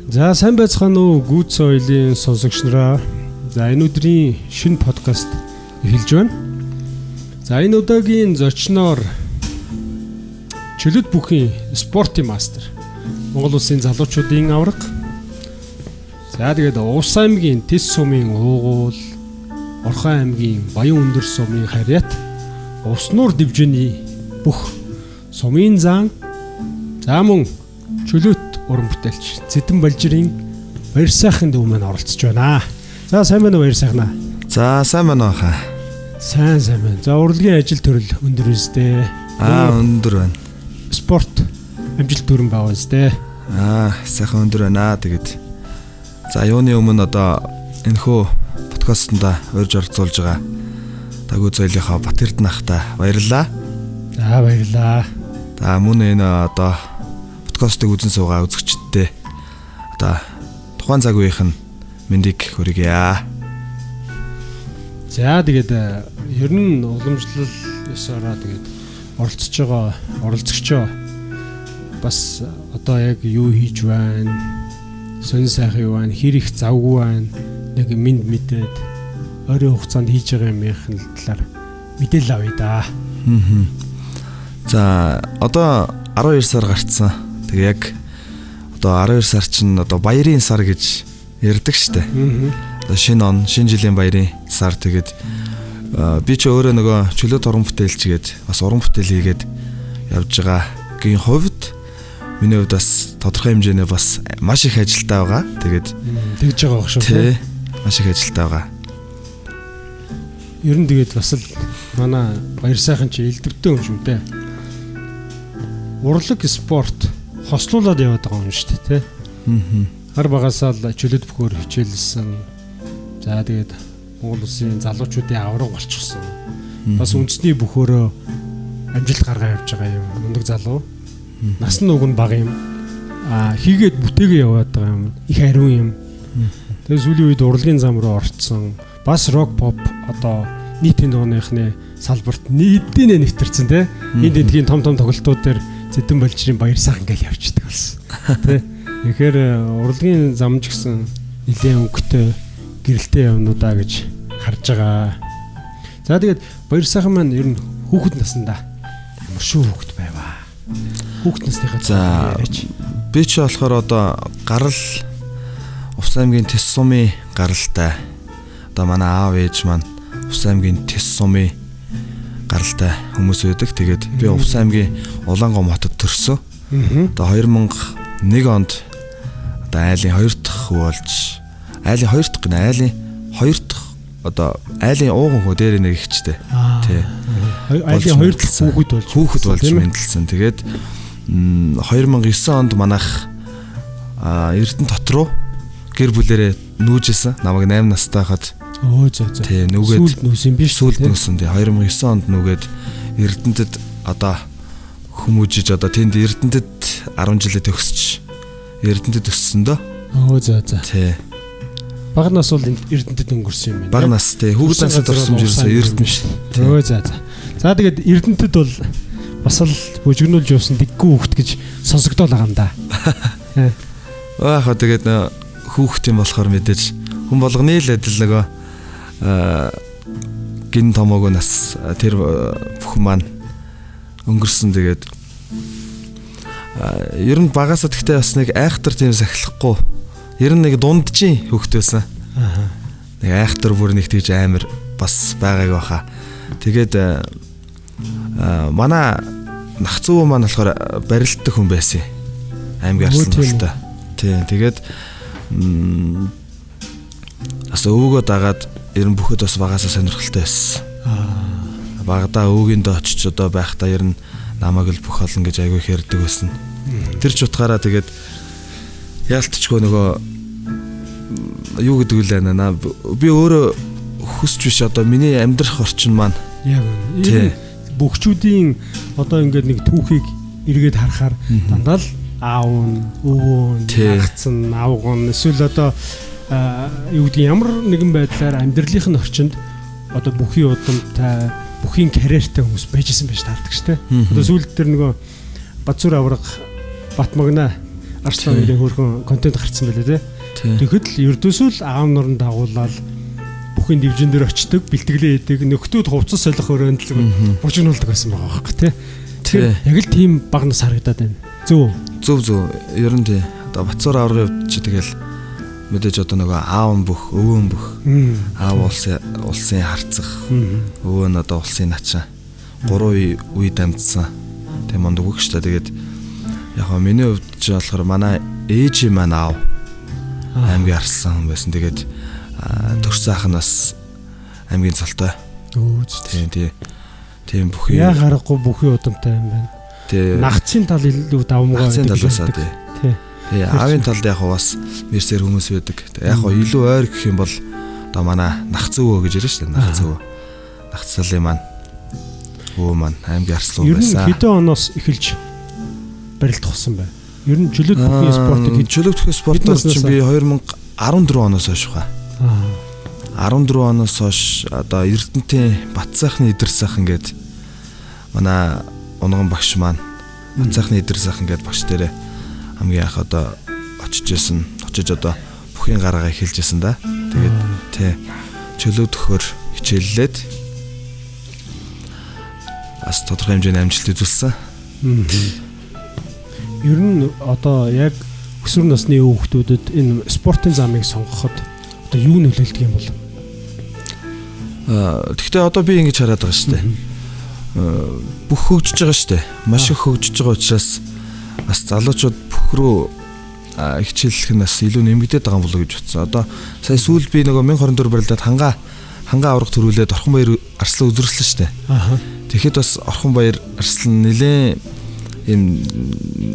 За сайн байцгаана уу гүйц соёлын сонсогч нараа. За энэ өдрийн шинэ подкаст эхэлж байна. За энэ удаагийн зочноор чөлөөт бүхийн спортын мастер, Монгол улсын залуучуудын авраг. За тэгээд Увс аймгийн Тэс сумын уугуул, Орхон аймгийн Баян өндөр сумын харьяат, Увснуур дивжиний бүх сумын зан, за мөн чөлөөт уран бүтээлч Цэдэн Балжирын баяр сайхан дүү маань оролцож байна. За сайн байна уу баяр сайхнаа? За сайн байна уу хаа. Сайн байна. За урлагийн ажил төрөл өндөр үстэй. Өндөр байна. Спорт амжилт төрөн байгаа үстэй. Сайхан өндөр байна. Тэгээд за юуны өмнө одоо энэхүү подкастнда урьж оролцуулж байгаа Тагуу зөөлийнхаа Батэрдэн ахтай баярлалаа. За баярлалаа. За мөн энэ одоо подкастыг үзэн суугаа үзэгчдээ одоо тухайн цаг үеийнх нь мэндийг хүргье. За тэгээд ер нь уламжлал ёсороо тэгээд оролцож байгаа оролцогчоо бас одоо яг юу хийж байна, сонин сайхан юу байна, хэр их завгүй байна, нэг мэд мэдээд ойрын хугацаанд хийж байгаа юмын талаар мэдээлэл авъя да. За одоо 12 сар гарцсан. Тэг яг одоо 12 сар чинь одоо баярын сар гэж ярьдаг штэ. Одоо шинэ он, шинэ жилийн баярын сар. Тэгээд би ч өөрөө нөгөө чөлөөт уран бүтээлч гээд бас уран бүтээл хийгээд явж байгаагийн хувьд миний хувьд бас тодорхой хэмжээний бас маш их ажилтаа байгаа. Тэгээд тэгж байгаа байх шүү. Тий. Маш их ажилтаа байгаа. Ер нь тэгээд бас л манай баяр сайхан чи элдвэртэй юм шүү дээ. Урлаг спорт хослуулаад яваад байгаа юм шүү дээ, тий. Хар багасаа л чөлөөт бүхөөр хичээлсэн. За тэгээд Монгол улсын залуучуудын авраг болчихсон. Бас үндэсний бүхөөрөө амжилт гаргаа явж байгаа юм. Мундаг залуу. Нас нь уг нь бага юм. Хийгээд бүтээгээ яваад байгаа юм. Их ариун юм. Тэгээд сүүлийн үед урлагийн зам руу орцсон. Бас рок поп одоо нийтийн дууныхны салбарт нийтдээ нэвтэрсэн, тий. Энд эдгийн том тоглолтууд дээр Цэдэн Балжирын баяр сайхан гэл явчихдаг болсон. Тэ. Тэгэхээр урлагийн зам ч гэсэн нэлээд өнгөтэй гэрэлтэй явнуудаа гэж харж байгаа. За тэгээд баяр сайхан маань ер нь хүүхэд наснда ямар шүү хүүхэд байваа. Хүүхэд насныхаа яриач. Би ч болохоор одоо гарал Увс аймгийн Тэс сумын гаралтай. Одоо манай аав ээж маань Увс аймгийн Тэс сумын гаралтай хүмүүс байдаг. Тэгээд би Увс аймгийн Улаангом хотод төрсөн. Одоо 2001 онд одоо айлын 2 дахь хүү болж айлын 2 дахь гэнэ айлын 2 дахь одоо айлын ууган хүү дээр нэг ихчтэй. Тий. Айлын 2 дахь хүүхэд болж мэндэлсэн. Тэгээд 2009 онд манайх Эрдэнэ тот руу гэр бүлэрээ нүүжсэн. Намайг 8 настай хахад тий нүгээд сүлд нүүсэн биш сүлд нүүсэн. Тий 2009 онд нүгээд Эрдэнэтэд одоо хүмүүжиж одоо тэнд Эрдэнэтэд 10 жилээ төгсөж Эрдэнэтэд өссөн дөө. За. Тий. Бага нас бол Эрдэнэтэд өнгөрсөн юм байна. Бага нас тий хүүхэд насад орсон жирсэн Эрдэнэ. За. За тэгээд Эрдэнэтэд бол бас л бүжигнүүлж явсан дэггүй хүүхэд гэж сонсогдоод байгаа юм да. Хаа тэгээд хүүхэд юм болохоор мэдээж хүн болгоны л адил нөгөө гин томоогүй нас тэр бүхэн маань өнгөрсөн. Тэгээд ер нь багасаа тэгтээ бас нэг айхтар тийм сахилахгүй. Ер нь нэг дунджийн хүүхэд байсан. Нэг айхтар бүр нэг тийж амар бас байгааг баха. Тэгээд манай нах зүүн маань болохоор барилддаг хүн байсан. Аймгийн арслан. Тий. Тэгээд бас өвгөө дагаад ер нь бүхэд бас багасаа сонирхолтой байсан. Багада өвгөндөө очиж одоо байхдаа ер нь намайг л бүх олон гэж айгүй хэрдэг байсан. Тэр ч утгаараа тэгээд яалтчгүй нөгөө юу гэдэг вэ наа би өөрөө хүсч биш одоо миний амьдрах орчин маань яг энэ бүгчүүдийн одоо ингээд нэг түүхийг эргээд харахаар дандаа л аав нь өвөө нь агцсан аавгон эсвэл одоо юу гэдэг ямар нэгэн байдлаар амьдралынх нь орчинд одоо бүхий удамтай бүхийн карьертай хүмүүс байжсэн байж таардаг шүү дээ. Одоо сүүлд тэр нөгөө Бацүр авраг Батмагна Арслан нэрийн хөрхөн контент гарцсан байлээ тий. Тэгэхэд л ердөөсөө л аав нуран дагуулаад бүхний дивжин дээр очдог, бэлтгэлээ хийдэг, нөхдүүд хувцас солих өрөөнд л бужигнуулдаг байсан байгаа байхгүй тий. Тэгэхээр яг л тийм баг нас харагдаад байна. Зөв. Ер нь тий. Одоо Батцуур аврагын хувьд чи тэгэл мэдээж одоо нөгөө аав бүх, өвөө бүх, аав улсын харцах, өвөө нь одоо улсын начаа. 3 үе дамжсан. Тэг мондөг өгч та тэгээд яг хаа миний хувьд ч болохоор манай ээж маань аав аймгийн арслан хүн байсан. Тэгээд төрсөн ах нь бас аймгийн цолтой. Тийм бүхий. Яг харахгүй бүхий удамтай юм байна. Нагцын тал илүү давмгаа байдаг. Тий. Аавын талд яг бас мерсээр хүмүүс байдаг. Яг илүү ойр гэх юм бол одоо манай нагц өвөө гэж ярьж шүү дээ. Нагц өвөө. Нагц талын маань өвөө маань аймгийн арслан байсан. Ер нь хэдэн оноос эхэлж барилт тугсан бай. Ер нь чөлөөт бүхий спортыг чөлөөт бүхий спортоор чинь би 2014 оноос хойш хаа. 14 оноос хойш одоо Эрдэнэтийн Батсайхны Идэр сайхан гээд манай унган багш маань Батсайхны Идэр сайхан гээд багш дээрээ хамгийн анх одоо очиж одоо бүхий гараагаа эхэлжсэн да. Тэгээд тий чөлөөт өгөхөр хичээллээд бас тодорхой хэмжээний амжилт үзүүлсэн. Ер нь одоо яг өсвөр насны хүүхдүүдэд энэ спортын замыг сонгоход одоо юу нөлөөлдөг юм бол? Гэхдээ одоо би ингэж хараад байгаа шүү дээ. Бүх хөгжиж байгаа шүү дээ. Маш их хөгжиж байгаа учраас бас залуучууд бүх рүү хичээллэх нь бас илүү нэмэгдээд байгаа юм болоо гэж бодсон. Одоо сая сүүл би нөгөө 1024 барилдаад хангаа авраг төрүүлээд Орхон баяр арслан үзүүлсэн шүү дээ. Тэгэхэд бас Орхон баяр арслан нэлээ ийм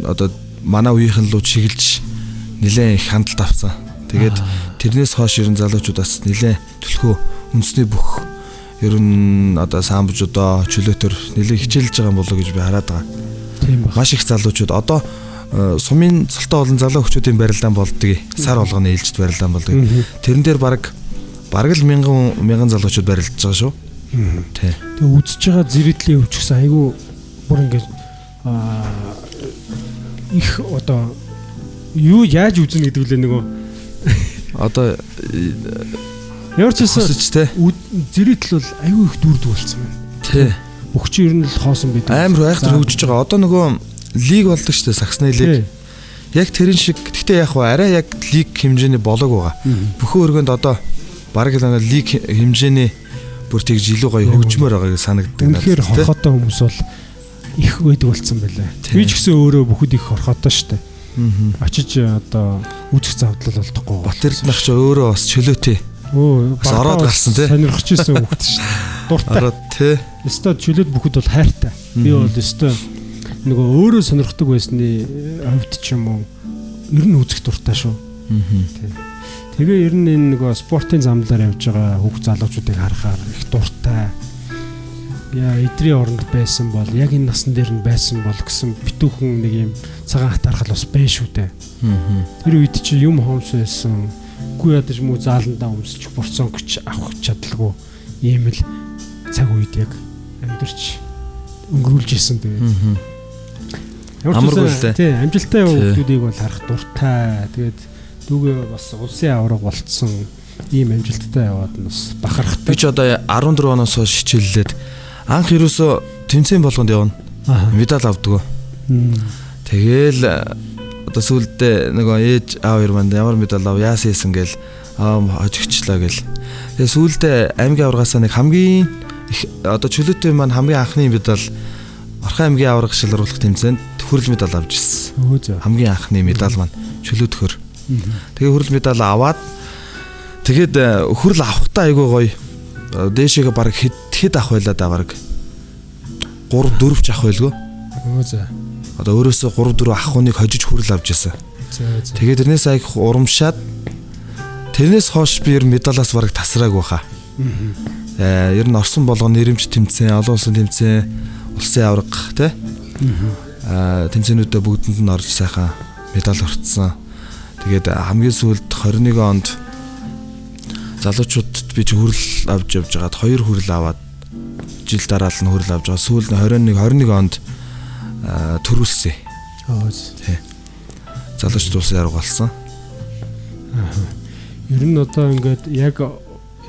одоо манай үеийнхэн луу чиглэж нэлээ их хандлт авсан. Тэгээд тэрнээс хойш ерөн залуучууд бас нэлээ төлхөө үндэсний бүх ер нь одоо самбжуудаа чөлөөтөр нэлээ хичээлж байгаа юм болоо гэж би хараад байгаа. Тийм ба. Маш их залуучууд одоо сумын цолтой болон залуу хүчүүдийн барилдаан болдгийг сар болгоны ээлжид барилдаан болдог. Тэрэн дээр баг л мянган залуучууд барилдаж байгаа шүү. Тий. Тэгээ үзэж байгаа зэрэгтлийн өвч гэсэн айгүй бүр ингээд их одоо юу яаж үзнэ гэдэг үлээ нөгөө одоо ямар ч гэсэн зэрэгтэл бол айгүй их дүрд болсон байна. Тий. Өгч ер нь л хоосон бид. Амар айхтар хөгжиж байгаа. Одоо нөгөө лиг болдог шүү дээ, Саксны лиг. Яг тэрэн шиг. Гэхдээ яг арай яг лиг хэмжээний болоог байгаа. Бүхэн өргөнд одоо бараг л лиг хэмжээний бүр тэгж илүү гоё хөгжмөр байгааг санагддаг. Үнэхээр хорхотой хүмүүс бол их байдаг болсон байлаа. Би ч гэсэн өөрөө бүхэд их хорхотой шүү дээ. Очиж одоо үүсэх завдлал болдохгүй. Батэрднах ч өөрөө бас чөлөөтэй. Бас ороод гарсан тий. Сонирхож ирсэн хүүхэд шүү дээ. Дуртай. Ороод тий. Өстой чөлөөт бүхэд бол хайртай. Би бол өстой нөгөө өөрөө сонирхдаг байсны хувьд ч юм уу ер нь үзэх дуртай шүү. Тэгээ ер нь энэ нөгөө спортын замлаар явж байгаа хүүхд залуучуудыг харахаар их дуртай. Яа эдрийн оронд байсан бол яг энэ насн дээр нь байсан бол гэсэн битүүхэн нэг юм цагаан хатаархал бас байна шүү дээ. Тэр үед чи юм хомс байсан. Үгүй ядаж муу зааландаа өмсч порцонгч авах чадалгүй ийм л цаг үед яг амьдэрч өнгөрүүлж исэн тэгээ. Тий, амжилттай хүмүүсийг бол харах дуртай. Тэгээд дүүгээ бас улсын авраг болцсон ийм амжилттай яваад нь бас бахархтай. Би ч одоо 14 оноос хойш хичээллээд анх ерөөсө тэмцээн болгонд явна. Медаль авдаг. Тэгээл одоо сүүлдээ нөгөө ээж аав хоёр манд ямар медаль ав яасан юм гээл хожигчлаа гээл. Тэгээ сүүлдээ аймгийн аврагаас нэг хамгийн их одоо чөлөөтэй маань хамгийн анхны медаль Орхон аймгийн авраг шалгаруулах тэмцээнд хүрэл медаль авч ирсэн. Хамгийн анхны медаль маань чөлөөтгөр. Тэгээ хүрэл медаль аваад тэгээд хүрэл авахтаа айгүй гоё. Дээшээгээ баг хэд авах байлаа да баг 3-4 ч авах байлгүй. Одоо өөрөөсөө 3-4 ах хүнийг хожиж хүрэл авч ирсэн. Тэгээд тэрнээс айх урамшаад тэрнээс хойш би ер медалаас бараг тасрааг байхаа. Ер нь Орсон болгоно нэрэмж тэмцээн, олон улсын тэмцээн, улсын авраг тий. Тэмцээнүүдэд бүгдэнд нь орж сайхан медаль өртсөн. Тэгээд хамгийн сүүлд 21 онд залуучуудад би ч хүрэл авч явж байгаад 2 хүрэл аваад жил дараал нь хүрэл авч байгаа. Сүүлд 21 онд төрүүлсэн. Тий. залуучууд улсын арга болсон. Ер нь одоо ингээд яг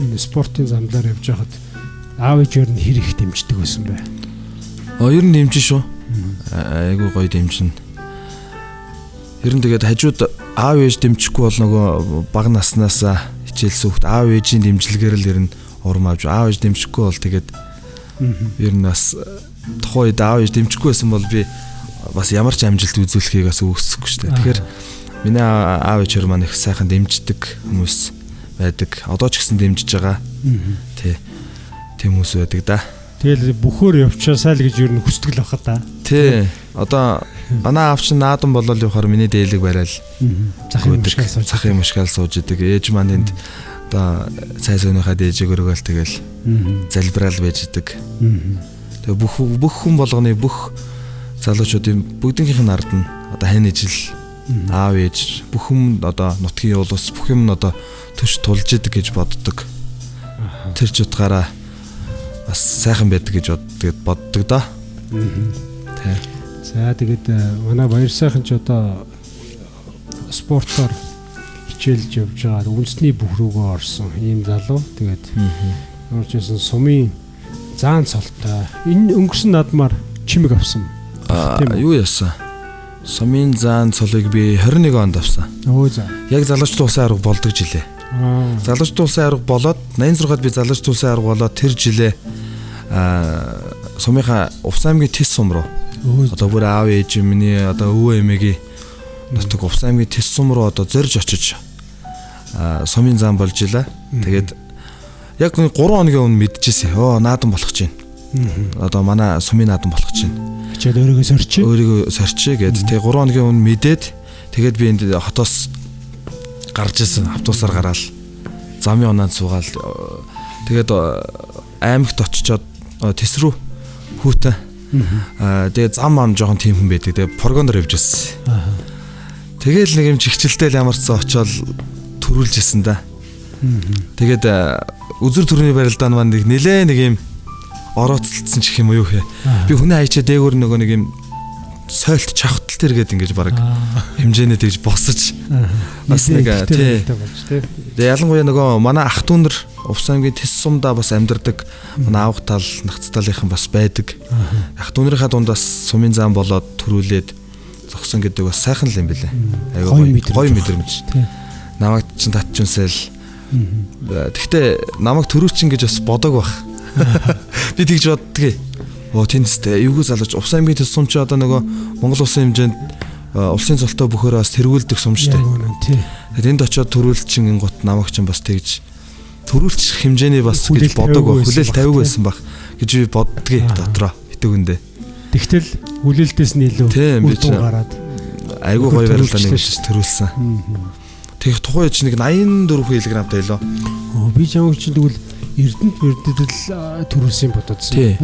энэ спортын замлаар явж байхад аав ээж ер нь хэр их дэмждэг байсан бэ? Ер нь дэмжин шүү. Айгуу гоё дэмжин. Ер нь тэгээд хажууд аав ээж дэмжихгүй бол нөгөө бага наснаасаа хичээлсэн хүүхд аав ээжийн дэмжлэгээр л ер нь урам авч аав ээж дэмжихгүй бол тэгээд ер нь бас тухайн үед аав ээж дэмжихгүй байсан бол би бас ямар ч амжилт үзүүлэхийг бас үүсэхгүй шүү дээ. Тэгэхээр миний аав ээж маань их сайхан дэмждэг хүмүүс байдаг. Одоо ч гэсэн дэмжиж байгаа. Тий. Тийм хүмүүс байдаг да. Тэгэл бөхөр явчаасаа л гэж ер нь хүсдэг л байхад та. Тий. Одоо манай аав чинь наадан болол явахаар миний дээлэг барайл. Цах юм шгаал сууж идэг. Ээж маань энд одоо цай сууныхаа дээжийг өргөөл тэгэл залбираал байж идэг. Тэгээ бүх хүн болгоны бүх залуучуудын бүгднийх нь ард нь одоо хань ижил аав ээж бүх юм одоо нутгийн улс бүх юм нь одоо төш тулж идэг гэж боддог. Тэр ч утгаараа бас сайхан байдаг гэж боддог да. Тэ. За тэгээд манай баяр сайхан ч одоо спортоор хичээлж явж байгаа үндэсний бүх рүүгээ орсон ийм залуу. Тэгээд орж исэн сумын заан цолтой энэ өнгөрсөн наадмаар чимэг авсан. Юу яасан? Сумын заан цолыг би 21 онд авсан. Өө за. Яг залуучдын улсын арга болдог жилээ. Залуучдын улсын арга болоод 86-ад би залуучдын улсын арга болоод тэр жилээ сумынхаа Увс аймгийн Тэс сум руу. Одоо бүр аав ээж миний одоо өвөө эмээгийн нутаг Увс аймгийн Тэс сум руу одоо зорж очиж сумын заан болж илаа. Тэгээд яг 3 хоногийн өмнө мэдчихсэн. Наадан болох гэж байна. Одоо манай сумын наадан болох гэж байна. Хичээл өөрийгөө сорчээ гэд. Тэгээ 3 хоногийн өмнө мэдээд тэгээд би энд хотоос гарч ирсэн. Автобусаар гараал. Замын унаанд суугаал. Тэгээд аймагт очичоод Тэс рүү хүүтэ. Тэгээд зам ам жоохон тийм хүн байдаг. Тэгээд прогондор явж ирсэн. Тэгээл нэг юм чихчлэлтэй ямарцсан очоод төрүүлж ирсэн да. Тэгээд үзүр төрний барилдаан маань нэлээ нэг юм орооцолцсон ч юм уу юу хэ. Би хүний хайчаа дээгүүр нөгөө нэг юм сойлт чавтал тэр гээд ингэж баг хэмжээний тэгж босож бас нэг тий. Ялангуяа нөгөө манай ах дүүнэр Увс аймгийн Тэс сумдаа бас амьдардаг. Манай аавх тал нагц талынхан бас байдаг. Ах дүүнэрийнхаа дундаас сумын заан болоод төрүүлээд зогсон гэдэг бас сайхан л юм билээ. Аюу гоё мэдрэмж. Намайг чин татчихсайл. Тэгтээ намайг төрүүлчин гэж бас бодог бах. Би тэгж боддгийг. Тэнцтэй эвгүй залууч Увс аймгийн Тэс сум чи одоо нөгөө Монгол улсын хэмжээнд улсын цолтой бөхөөрөө бас тэргүүлдэг сум шүү дээ. Тэгээд энд очиод төрүүлчин гот намайг чинь бас тэгж төрүүлчих хэмжээний бас гэж бодог байх. Хүлээл тавиг байсан баг гэж би боддгийг дотроо битүүгэндээ. Тэгтэл хүлээлтээс нь илүү үр гараад айгүй гоё барилдааны гэж төрүүлсэн. Тэгэх тухайн чинь нэг 84 кг-тай лөө. Би чамд чинь тэгвэл Эрдэнэт бэрдэл төрүүлсэн бододсон.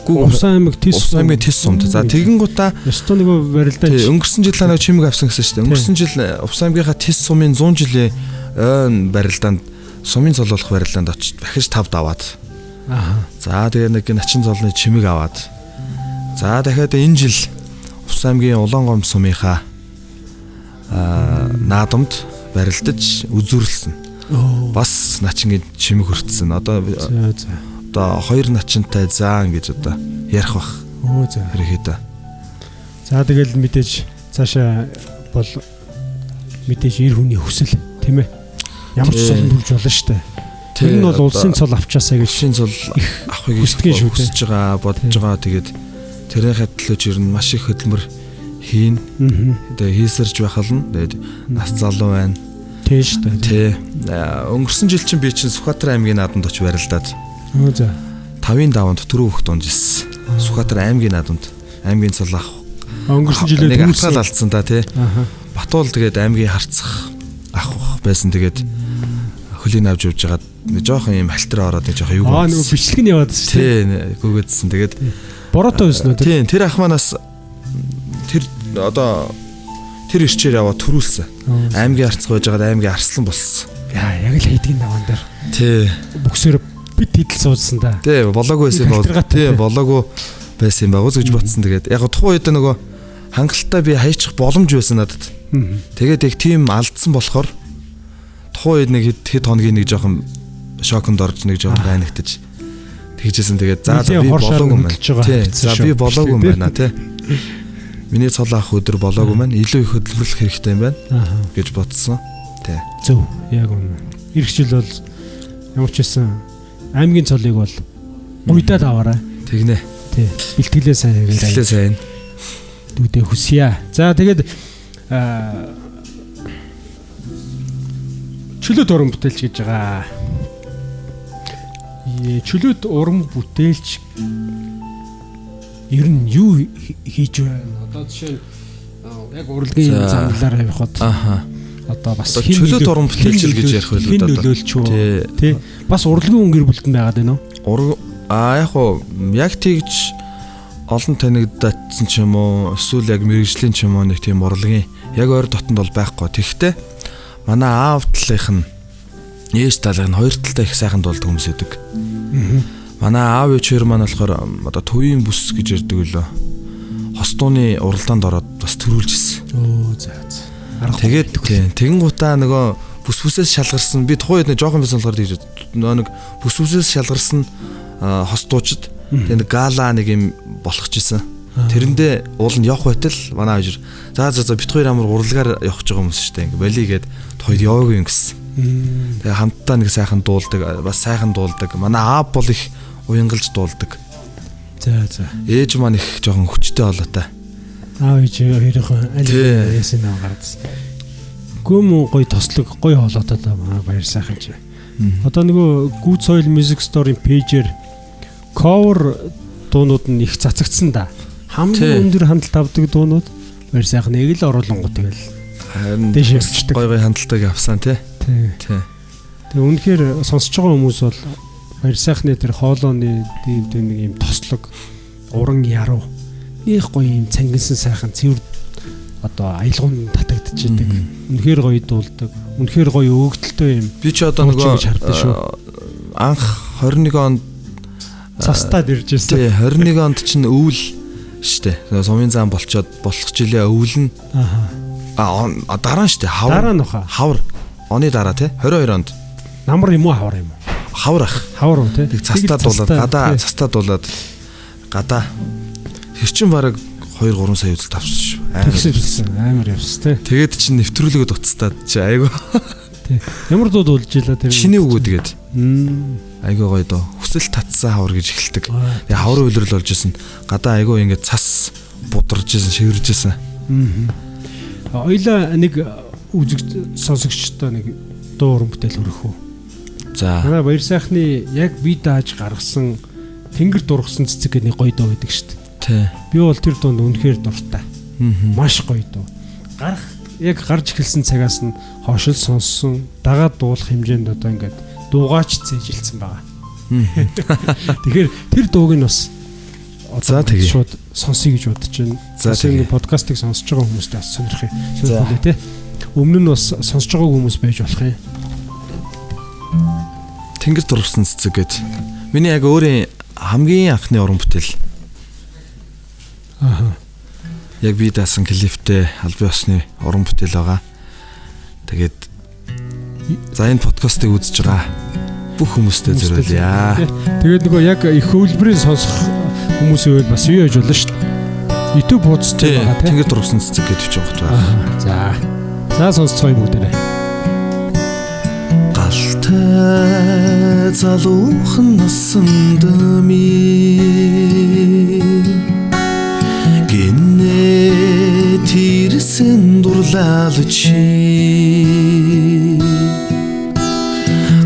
Увс аймаг Тэс сумд. За тэгэн гутаа ёстой нэг барилдаа. Өнгөрсөн жил нэг чимэг авсан гэсэн шүү дээ. Өнгөрсөн жил Увс аймгийнхаа Тэс сумын 100 жилийн ойн барилдаанд сумын цолоолох барилдаанд очиж дахиж 5 даваад. За тэгээ нэг начин цолны чимэг аваад. За дахиад энэ жил Увс аймгийн Улаангом сумынхаа наадамд барилдаж үзүүрлсэн. Бас начингийн чимэг хүртсэн. Одоо 2 начинтай заан гэж одоо ярих бах. За. Хэрэг. За тэгэл мэдээж цаашаа бол мэдээж эр хүний хүсэл тийм ээ. Ямар ч цол бүрж болно шүү дээ. Тэр нь бол улсын цол авчаасаа гэж улсын цол авахыг хүсэж байгаа, бодож байгаа. Тэгээд тэрний хатлууч ер нь маш их хөдөлмөр хийн. Тэгээд хийсэрж байхална. Тэгээд нас залуу байна. Тий шүү дээ. Тий. Өнгөрсөн жил чинь би чинь Сүхбаатар аймгийн наадамд очиж барилдаад. За. 5-ын даванд төрөө хөхт унжсэн. Сүхбаатар аймгийн наадамд аймгийн цол авах. Өнгөрсөн жилээ нэг атгаал алдсан та тий. Батуул тэгээд аймгийн харцах авах байсан. Тэгээд хөлийн авч явж байгаад нэг жоохон юм халтар ороод нэг жоохон юу байна. Нөгөө бичлэг нь яваад шүү дээ. Тий, гүгээдсэн. Тэгээд бороотой байсан уу? Тий, тэр ах манаас тэр одоо тэр ирчээр яваад төрүүлсэн. Аймгийн арцх байж байгаад аймгийн арслан болсон. Яг л хайдгийн даван дээр. Тий. Бүксээр бит хидэл суудсан да. Тий, болоогүй байсан бол. Тий, болоогүй байсан юм байгууз гэж бодсон. Тэгээд яг тухайн үед нөгөө хангалттай би хаячих боломж байсан надад. Тэгээд яг тийм алдсан болохоор тухайн үед нэг хэд хоногийн нэг жоохон шоконд орж нэг жоохон байнагтаж тэгжсэн. Тэгээд за би болоогүй юм байна. За би болоогүй юм байна тий. Миний цол авах өдөр болоогүй маань илүү их хөдөлмөрлөх хэрэгтэй юм байна гэж бодсон. Тий. Зөв. Яг үнэ. Ирэх жил бол ямар ч байсан аймгийн цолыг бол гуйдаад аваарай. Тэгнэ. Тий. Бэлтгэлээ сайн хийгээрэй. Бэлтгэлээ сайн. Дүүдээ хүсье. За тэгээд чөлөөт уран бүтээлч гэж байгаа. Чөлөөт уран бүтээлч ер нь юу хийж байна? Одоо жишээ нь яг урлагийн замлаар явхад одоо бас чөлөөт уран бүтээлч гэж ярих байлгүй одоо. Нөлөөлч үү? Тий. Бас урлагийн гэр бүлтэн байгаад байна уу? Яг тэгж олон танигдсан ч юм уу эсвэл яг мэрэгжлийн ч юм уу нэг тийм урлагийн яг ойр дотонд бол байхгүй. Тэгэхдээ манай аав талынх нь ээж талынх нь хоёр талтай их сайхан дуулдаг хүмүүс байдаг. Манай аав ээжээр маань болохоор одоо төвийн бүс гэж ярьдаг лөө. Хостууны уралдаанд ороод бас төрүүлжсэн. За. Тэгээд тэгэн гутаа нөгөө бүс-бүсээс шалгарсан би тухайн үед нэг жоохон байсан болохоор тэгж нэг бүс-бүсээс шалгарсан хостуучд тэгээд гала нэг юм болгочихсон. Тэрэндээ уул нь явах байтал манай аажир за бит хоёр амар урлагаар явах гэж байгаа хүмүүс шүү дээ. Ингээ болигээд хоёр яваагүй юм гэсэн. Тэгээ хамтдаа нэг сайхан дуулдаг, бас сайхан дуулдаг. Манай аав бол их уянгалж дуулдаг. За. Ээж маань их жоохон хүчтэй болоотой. Аав ээж хоёрын аль яасан аа гарсан. Гүм гой тослог гой хоолойтой маа баяр сайхан чи. Одоо нөгөө Good Soil Music Store-ийн пэйжээр cover дуунууд нь их цацагдсан да. Хамгийн өндөр хандлт авдаг дуунууд баяр сайхан нэг л оруулангууд тэгэл дэш явчихдаг. Гой хандлтыг авсан тий. Тэгээ үнэхээр сонсож байгаа хүмүүс бол баяр сайхны тэр хоолойны тийм нэг юм тослог уран яруу их гоё юм цангилсан сайхан цэвэр одоо аялгуун татагдчихэдэг. Үнэхээр гоё дуулдаг. Үнэхээр гоё өгдөлтөө юм. Би ч одоо нөгөө анх 21 онд цастаад ирж байсан. Тий 21 онд чинь өвөл штэ. Сумын зам болцоод болох жилээ өвөл нь дараа нь штэ дараа нь хавар оны дараа тий 22 онд намар юм уу хавар юм уу? Хавар уу тий. Тэг цастаад дуулаад гадаа цастаад дуулаад гадаа тэр чин бараг 2-3 сая үзэлт авсан шүү. Амар явсан тий. Тэгээд чинь нэвтрүүлгээд уцтаад чи айгу. Тий. Ямар дууд болж илаа тэр. Чиний үгөө тэгээд. Айгу гоё доо. Хүсэл татсан хавар гэж эхэлдэг. Тэгээ хавар үйлрэл болж исэн. Гадаа айгу ингээд цас бударж исэн, шивэрж исэн. Ойлаа нэг үзэг сонсогчтой нэг дуу уран бүтээл хөрөх үү. За. Манай баяр сайхны яг бие дааж гаргасан тэнгэр дургасан цэцэг гэдэг нэг гоё дуу байдаг шүү дээ. Тий. Би бол тэр дуунд үнэхээр дуртай. Маш гоё дуу. Гарч эхэлсэн цагаас нь хошил сонссон, дагаад дуулах хэмжээнд одоо ингээд дуугаач цээжилсэн байгаа. Тэгэхээр тэр дууг нь бас одоо шууд сонсъё гэж бодож байна. За энэ подкастыг сонсож байгаа хүмүүстээ бас сонирхъя. Сонирхолтой тий. Өмнө нь бас сонсож байгаа хүмүүс байж болох юм. Тэнгэр дургасан цэцэг гээд. Миний яг өөрийн хамгийн анхны уран бүтээл. Яг би даасан клиптэй албан ёсны уран бүтээл байгаа. Тэгээд за энэ подкастыг үзэж байгаа бүх хүмүүстээ зориулъя. Тэгээд нөгөө яг их хөвлбөрийн сонсох хүмүүсийн үед бас юу яж болно шүү дээ. YouTube хуудастай байгаа тийм. Тэнгэр дургасан цэцэг гэж бичиж байгаа. За сонсцгоё бүгдээрээ. Галтай залуухан насанд гинэ тэрсэн дурлалчи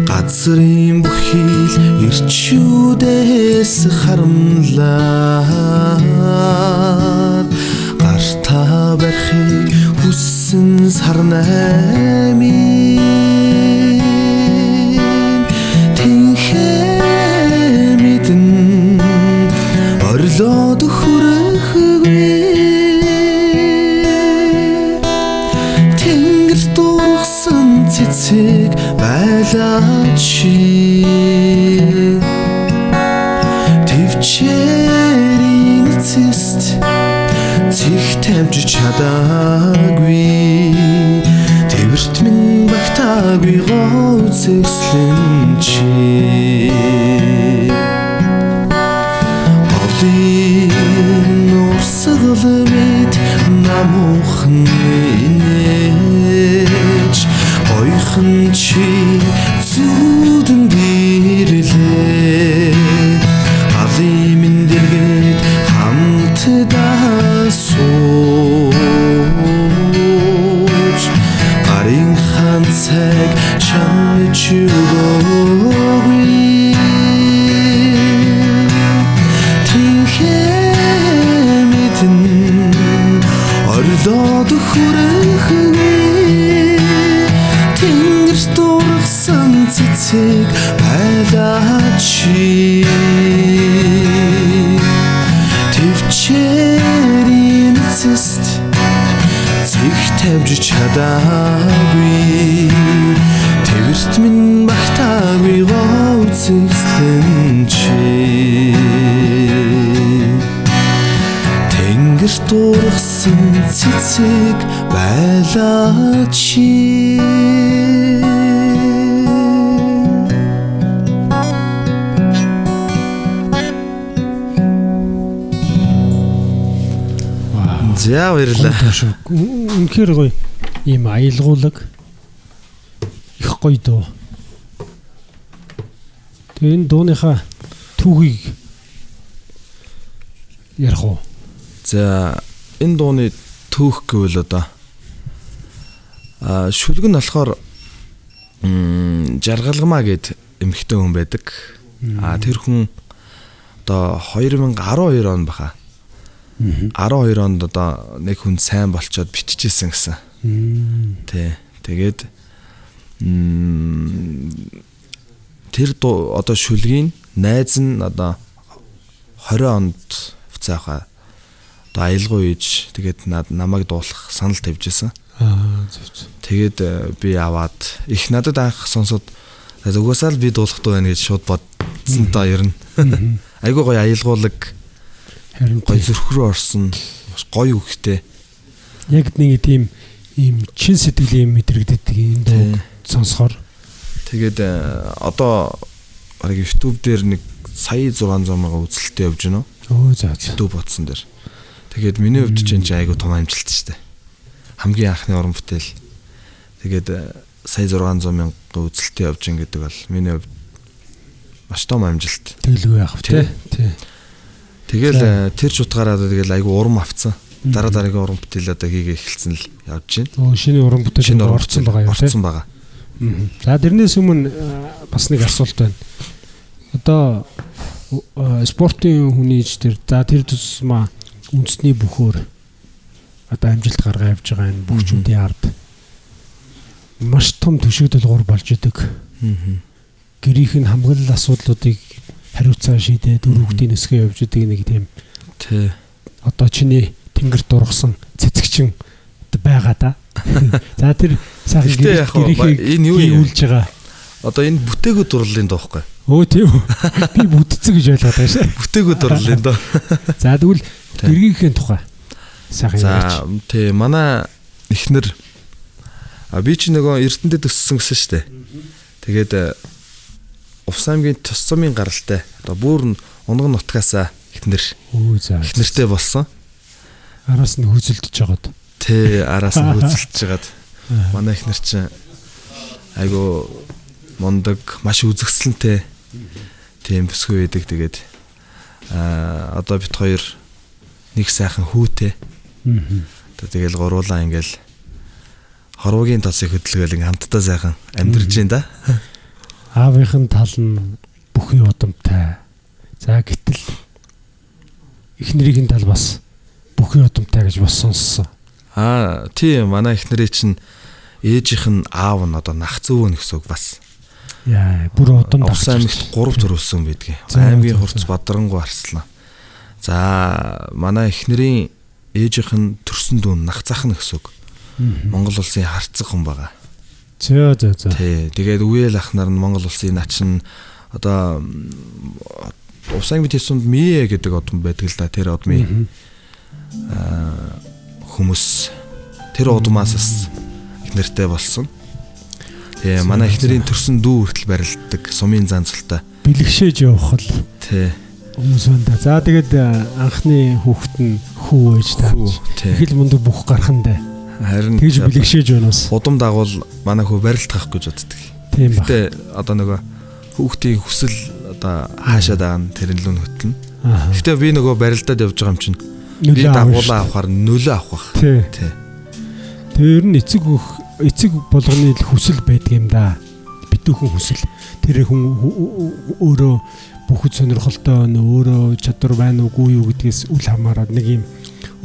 газрын бүхэл ирчүүдээс харамлаад гартаа барихыг хүссэн сарнами тэнхээ мэдэн орлоод хүрэхгүй тэнгэр дургасан цэцэг байлаач төвчээрийн эцэст цэг тамж чадаагүй Тэвэрт минь багтаагүй гоцэслэн чи Олын урсгал мэд намуухан инээж Гойхон чи зүудэн бирлээ Алын минь дэргэд хамтдаа сууж Гарын хаан цаг чамд чүгөөгүй Тинхэмэтэн орлоод хүрэх Тэнгэрт дургсан цэцэг байлаач Төвчээрийн эцэст цэг тавьж чадаагүй Тэвэрт минь багтаагүй гоцэслэн чи Тэнгэрт дургсан цэцэг байлаач За баярлалаа. Үнэхээр гоё ийм аялгуулаг их гоё дуу. Тэгээ энэ дууныхаа түүхийг ярих уу? За энэ дууны түүх гэвэл одоо шүлэг нь болохоор Жаргалгамаа гэд эмэгтэй хүн байдаг. Тэр хүн одоо 2012 он баха. 12 онд одоо нэг хүн сайн болчоод биччихсэн гэсэн. Тэ. Тэгээд тэр одоо шүлгийн найз нь одоо 20 онд буцаахаа одоо аялгау ийж тэгээд намайг дуулах санал тавьжсэн. Тэгээд би аваад их надад анх сонсоод угаасаа л би дуулах дуу байна гэж шууд бодсон та ер нь. Айгуу гоё аялгуулаг харин гоё зүрх рүү орсон бас гоё үгтэй. Яг нэг тийм ийм чин сэтгэлийн мэдрэгддэг энэ дуу сонсохоор. Тэгээд одоо баг YouTube дээр нэг сая 600 мянган үзэлттэй явж байна. Өө за YouTube бодсон дээр. Тэгээд миний хувьд ч энэ айгуу том амжилт шүү дээ. Хамгийн анхны уран бүтээл. Тэгээд сая 600 мянган үзэлттэй явж ин гэдэг бол миний хувьд маш том амжилт. Тэглгүй яах вэ? Тий. Тэгэл тэр ч утгаараа тэгэл айгу урам авцсан. Дараагийн уран бүтээл одоо хийгээ эхэлсэн л явж байна. Шинэ уран бүтээл орцсон байгаа юу? Орцсон байгаа. За тэрнээс өмнө бас нэг асуулт байна. Одоо спортын хүнийж тэр тусмаа үндэсний бүхөөр одоо амжилт гаргаа явж байгаа энэ бүгчүүдийн ард маш том төшөөлөл болж идэг. Гэрийнх нь хамгаалал асуудлуудыг хариуцаа шийдээд өрөвдгийн нисгээ явж идэг нэг тийм тий. Одоо чиний тэнгэрт дургасан цэцэгчин байгаа да. За тэр сайхан гэрийнхээ энэ юу үйлж байгаа. Одоо энэ бүтээгүү дурлалын доо хгүй. Өө тийм үү. Би бүтцэн гэж ойлгоод байгаа шээ. Бүтээгүү дурлалын доо. За тэгвэл гэрийнхээ тухай сайхан ярьж. За тий манай эхнэр би ч нөгөө Эрдэнэтэд өссөн гэсэн шүү дээ. Тэгээд Увс аймгийн Тус сумын гаралтай одоо бүр унган нутгаасаа эхнэр. Өө за. Эхнэртэй болсон. Араас нь хөөцөлдөж жагаад. Тэ араас нь хөөцөлдөж жагаад. Манай эхнэр чинь айгу мондог, маш үзэгсэлэнтэй. Тийм бүсгүй байдаг. Тэгээд одоо бит хоёр нэг сайхан хүүтэй. Тэгэл гуруулаа ингээл хорвогийн тосыг хөдөлгөөл хамтдаа сайхан амьдарч байна да. Аавынхын тал нь бүхий удамтай. За гэтэл эхнэрийн тал бас бүхий удамтай гэж бас сонссон. Тийм манай эхнэрийн чинь ээжийнх нь аав нь одоо нах зөөвөн гэсэн үг бас. Яа, бүр удам Увс аймагт 3 төр өссөн байдгийг. Аймгийн хурц Бадрангуй Арслан. За манай эхнэрийн ээжийнх нь төрсөн дүүн нах захна гэсэн үг. Монгол улсын харцаг хүн байгаа. За. Тий. Тэгээд үеэл ах нар нь Монгол улсын начин одоо Увс аймгийн тэсэнд Мие гэдэг одон байдаг л да. Тэр одмын хүмүүс тэр удмаас их нэртэй болсон. Тэгээ манай эхнэрийн төрсөн дүү хүртэл барилддаг сумын занцалтай. Бэлгшээж явах л Тий. хүмүүс байна. За тэгээд анхны хүүхэд нь хүү ээж тааж. Их л мундаг бүх гарахандаа. Харин тэгж бэлгшээж байна бас. Удам дагвал манай хүү барилдах гэж боддог. Тийм ба. Гэтэ одоо нөгөө хүүхдийн хүсэл одоо хаашаа даана тэрэн лүн хөтлөн. Гэтэ би нөгөө барилдаад явж байгаа юм чинь би дагуулаа авахаар нөлөө авах бах. Тий. Тэр нь эцэг болгоны хүсэл байдаг юм да. Битүүхэн хүсэл. Тэр хүн өөрөө бүхэд сонирхолтой өөрөө чадвар байна уугүй юу гэдгээс үл хамааран нэг юм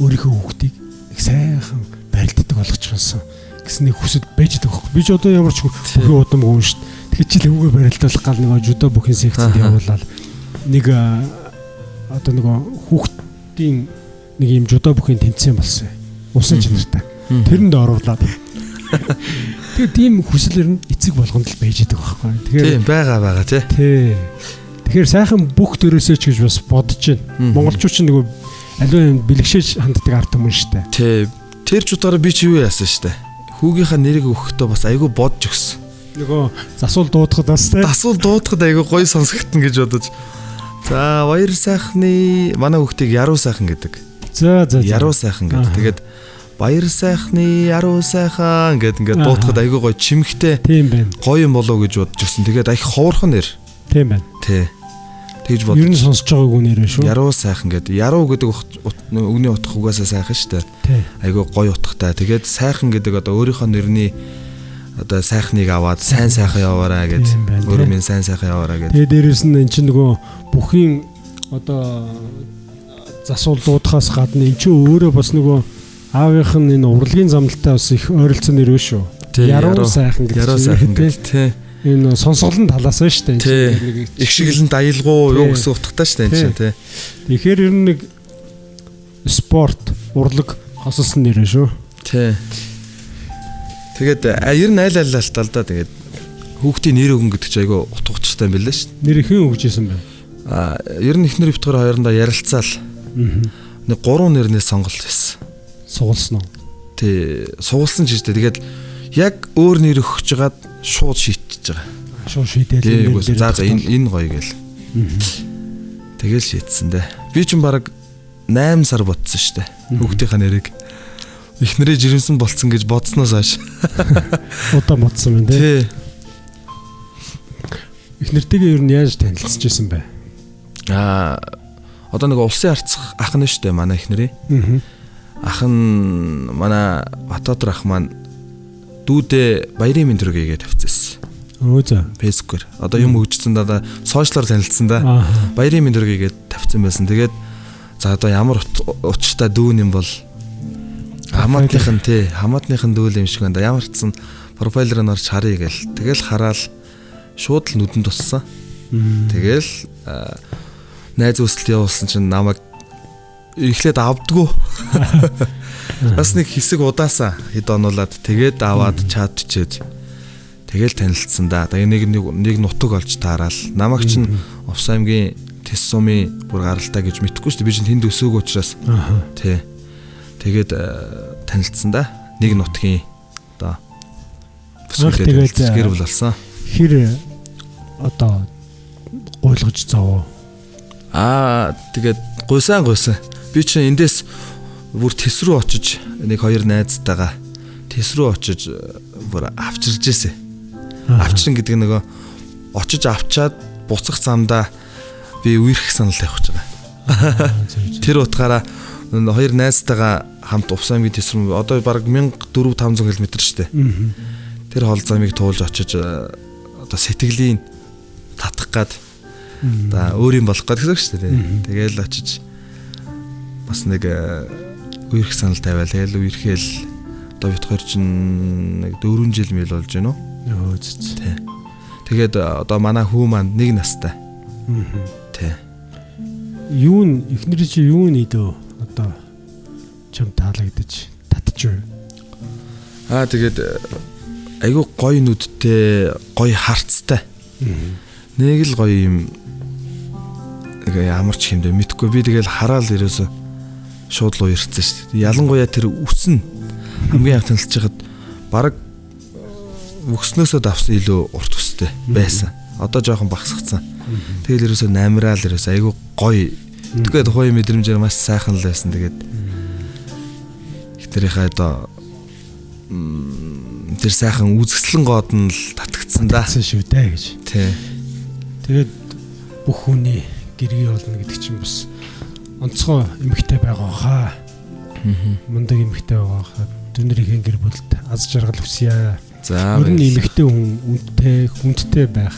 өөрийнхөө хүүхдийг их сайхан барилддаг болгочихсон гэсний хүсэл байж байгаа хөөх. Би ч одоо ямар ч бүхэн удамгүй юм шүү дээ. Тэгэхээр чи л хүүгээ барилдуулах гал нөгөө жудо бүхэн секцэнд явуулаад нэг одоо нөгөө хүүхдийн нэг юм жудо бүхэн тэмцээн болсон. Усан чанартай. Тэрэнд оруулаад. Тэгээд тийм хүсэл ер нь эцэг болгонд л байж байгаа байхгүй. Тэгэхээр тийм байгаа тий. Тэгэхээр сайхан бүх төрөөсөө ч гэж бас бодож байна. Монголчууд ч нөгөө аливаа юм бэлгшээж ханддаг ард түмэн штэ. Тий. Тэр ч удаараа би чи юу яасан штэ. Хүүгийнхаа нэрийг өгөхдөө бас айгүй бодж өгсөн. Нөгөө засвал дуудахад бас тий. Засвал дуудахад айгүй гоё сонсогдно гэж бодож. За баяр сайхны манай хүүхдийг яруу сайхан гэдэг. За. Яруу сайхан гэдэг. Тэгээд баяр сайхны яруу сайхан гэдэг ингээд дуудахад айгүй гоё чимхтэй. Тийм байна. Гоё юм болоо гэж бодож өгсөн. Тэгээд их ховорхон нэр. Тийм байна. Тий. Тэгж бодож. Ер нь сонсож байгааг үнээрээ шүү. Яруу сайхан гэдэг. Яруу гэдэг өгний утга угаасаа сайхан шүү дээ. Айгүй гоё утгатай. Тэгээд сайхан гэдэг одоо өөрийнхөө нэрний одоо сайхныг аваад сайн сайхан яваараа гэд. Өөрөө минь сайн сайхан яваараа гэд. Тэгээд дээрэс нь эн чинь нөгөө бүхийн одоо засвал дуудахаас гадна эн чинь өөрөө бас нөгөө аавынх нь энэ урлагийн замналтай бас их ойролцоо нэр вэ шүү. Яруу сайхан гэдэг. Яруу сайхан гэдэг тий. Энэ сонсголын талаас нь шүү дээ. Их шиглэн даялгуу юу гэсэн утгатай шүү дээ энэ чинь тий. Тэгэхээр ер нь нэг спорт, урлаг хосолсон нэрээ шүү. Тий. Тэгээд ер нь айл л тал да тэгээд хүүхдийн нэр өгөн гэдэг чинь айгүй утга учиртай юм билээ шүү. Нэр хэн өгчээсэн бэ? Ер нь эхнэр битгаар хоёрондоо ярилцаал. Нэг 3 нэрнээ сонголт хийсэн. Сугалсан уу? Тий, сугалсан ч гэжтэй. Тэгээд яг өөр нэр өгч жагаад шууд шийдчихэж байгаа. Шууд шийдэл. За энэ гоё гээл. Тэгэл шийдсэн дээ. Би ч баг 8 сар бодсон штэ. Хүүхдийнхаа нэрийг эхнэрээ жирэмсэн болцсон гэж бодсноос хойш. Удаан бодсон юм тий. Тий. Эхнэртэйгээ ер нь яаж танилцж байсан бэ? Одоо нэг улсын арцах ах нь штэ манай эхнэрээ. Ах нь манай Батбатар ах маань дүүдээ баярын мэнд төрөйгээ тавьчихсан. Өө за. Фэйсбүүкээр. Одоо юм өгчсөн да сошиалар танилцсан да. Баярын мэнд төрөйгээ тавьчихсан байсан. Тэгээд за одоо ямар учиртай дүүн юм бол хамаатныхын дүүл юм шиг байна да. Ямар ч сан профайлер нь орж харъя гээл. Тэгэл хараад шууд л нүдэнд туссан. Тэгэл найз үсэлт явуулсан чинь намайг эхлээд авдггүй. Бас нэг хэсэг удаасаа хэд онуулаад тэгээд аваад чатчээд тэгэл танилцсан да. Тэгээ нэг нутаг олж таараал. Намайг чинь Увс аймгийн Тэс сумын бүр гаралтай гэж мэдхгүй шүү дээ. Би чинь тэнд өсөөг учраас. Тий. Тэгээд танилцсан да. Нэг нутгийн одоо тэгээд гэр бүл болсон. Хэр одоо гуйлгаж зовоо. Тэгээд гуйсан. Би чинь эндээс бүр Тэс рүү очиж нэг хоёр найзтайгаа Тэс рүү очиж бүр авчирж ирсэн. Авчрын гэдэг нь нөгөө очиж авчаад буцах замдаа би үерх санал тавьж байгаа. Тэр утгаараа хоёр найзтайгаа хамт Увс аймгийн Тэс рүү одоо баг 1400-500 км шүү дээ. Тэр хол замыг туулж очиж одоо сэтгэлийн татах гад өөр юм болох гэдэг шүү дээ. Тэгээл очиж бас нэг үерх санал тавиал. Тэгэл үерхэл одоо бит хоёр чинь нэг 4 жил мэл болж байна уу? Тий. Тэгээд одоо манай хүү маань 1 настай. Тий. Эхнэр чи юу нээдөө одоо чам таалагдаж татчих. Тэгээд айгүй гоё нүдтэй, гоё харцтай. Нэг л гоё юм. Ямар ч хэмдэ мэдхгүй би тэгэл хараал ерөөсө шууд л уярцсан шүү дээ. Ялангуяа тэр үс нь хамгийн анх танилцж байхад бараг өгснөөсөө давсан илүү урт өстэй байсан. Одоо жоохон багасгацсан. Тэгэл ерөөсөө намраал ерөөсөө айгүй гоё. Тэгээд тухайн мэдрэмжээр маш сайхан л байсан. Тэгээд ихнэрийнхээ одоо тэр сайхан үзэсгэлэн гоод нь л татгдсан да. Татсан шүү дээ гэж. Тий. Тэгээд бүх хүний гэргий болно гэдэг чинь бас онцгой эмэгтэй байгаа хаа. Мундаг эмэгтэй байгаа хаа. Дүнэрийн гэр бүлд аз жаргал хүсье. За. Ер нь эмэгтэй хүн хүндтэй байх.